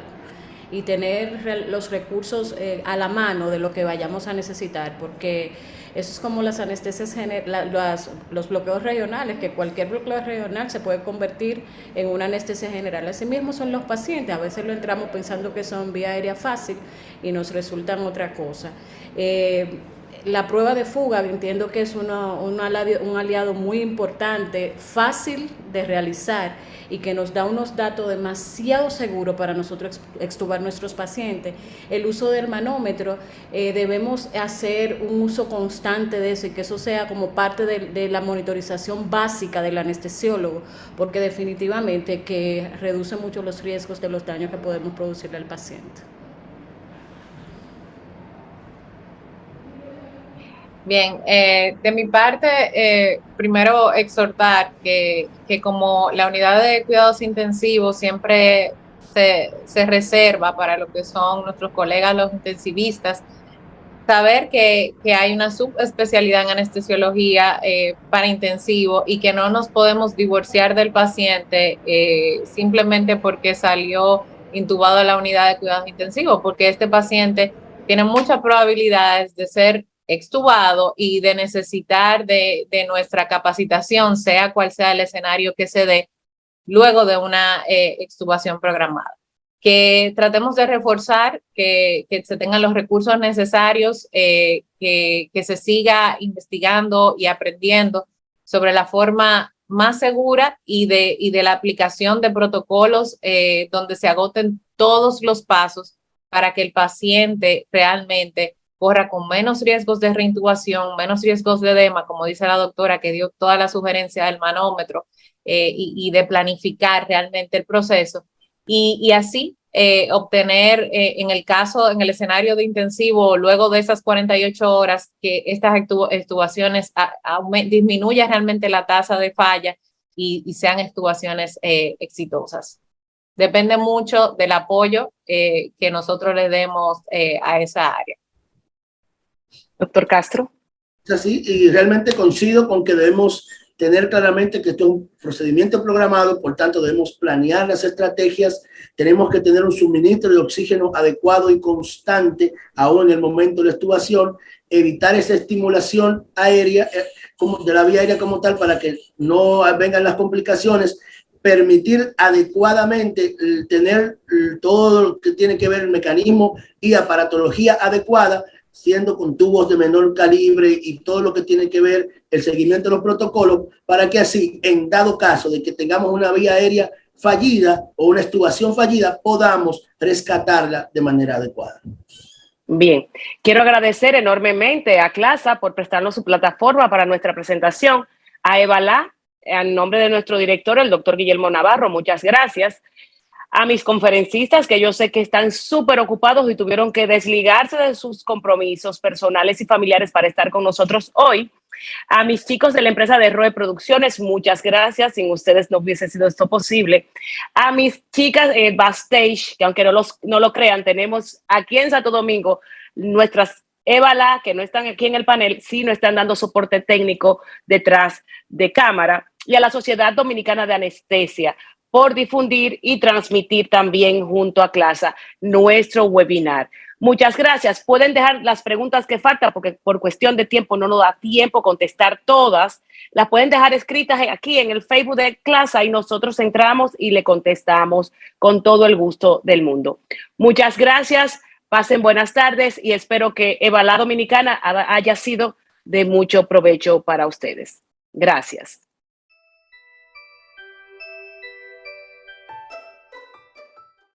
y tener los recursos a la mano de lo que vayamos a necesitar, porque eso es como las anestesias, los bloqueos regionales, que cualquier bloqueo regional se puede convertir en una anestesia general. Asimismo son los pacientes, a veces lo entramos pensando que son vía aérea fácil y nos resultan otra cosa. La prueba de fuga entiendo que es un aliado muy importante, fácil de realizar y que nos da unos datos demasiado seguros para nosotros extubar nuestros pacientes. El uso del manómetro, debemos hacer un uso constante de eso y que eso sea como parte de la monitorización básica del anestesiólogo, porque definitivamente que reduce mucho los riesgos de los daños que podemos producirle al paciente. Bien, de mi parte, primero exhortar que como la unidad de cuidados intensivos siempre se reserva para lo que son nuestros colegas los intensivistas, saber que hay una subespecialidad en anestesiología para intensivo y que no nos podemos divorciar del paciente simplemente porque salió intubado a la unidad de cuidados intensivos, porque este paciente tiene muchas probabilidades de ser extubado y de necesitar de nuestra capacitación, sea cual sea el escenario que se dé, luego de una extubación programada. Que tratemos de reforzar, que se tengan los recursos necesarios, que se siga investigando y aprendiendo sobre la forma más segura y de la aplicación de protocolos donde se agoten todos los pasos para que el paciente realmente corra con menos riesgos de reintubación, menos riesgos de edema, como dice la doctora, que dio toda la sugerencia del manómetro y de planificar realmente el proceso. Y así obtener, en el escenario de intensivo, luego de esas 48 horas, que estas extubaciones disminuya realmente la tasa de falla y sean extubaciones exitosas. Depende mucho del apoyo que nosotros le demos a esa área. Doctor Castro. Es así, y realmente coincido con que debemos tener claramente que esto es un procedimiento programado, por tanto debemos planear las estrategias, tenemos que tener un suministro de oxígeno adecuado y constante, aún en el momento de la extubación, evitar esa estimulación aérea, de la vía aérea como tal, para que no vengan las complicaciones, permitir adecuadamente tener todo lo que tiene que ver el mecanismo y aparatología adecuada, siendo con tubos de menor calibre y todo lo que tiene que ver el seguimiento de los protocolos, para que así, en dado caso de que tengamos una vía aérea fallida o una extubación fallida, podamos rescatarla de manera adecuada. Bien, quiero agradecer enormemente a CLASA por prestarnos su plataforma para nuestra presentación, a Evalá, en nombre de nuestro director, el doctor Guillermo Navarro, muchas gracias. A mis conferencistas, que yo sé que están súper ocupados y tuvieron que desligarse de sus compromisos personales y familiares para estar con nosotros hoy. A mis chicos de la empresa de Roe Producciones, muchas gracias. Sin ustedes no hubiese sido esto posible. A mis chicas backstage, que aunque no lo crean, tenemos aquí en Santo Domingo nuestras Evala, que no están aquí en el panel, sí no están dando soporte técnico detrás de cámara. Y a la Sociedad Dominicana de Anestesia por difundir y transmitir también junto a CLASA nuestro webinar. Muchas gracias. Pueden dejar las preguntas que faltan porque por cuestión de tiempo no nos da tiempo contestar todas. Las pueden dejar escritas aquí en el Facebook de CLASA y nosotros entramos y le contestamos con todo el gusto del mundo. Muchas gracias. Pasen buenas tardes y espero que Evalá Dominicana haya sido de mucho provecho para ustedes. Gracias.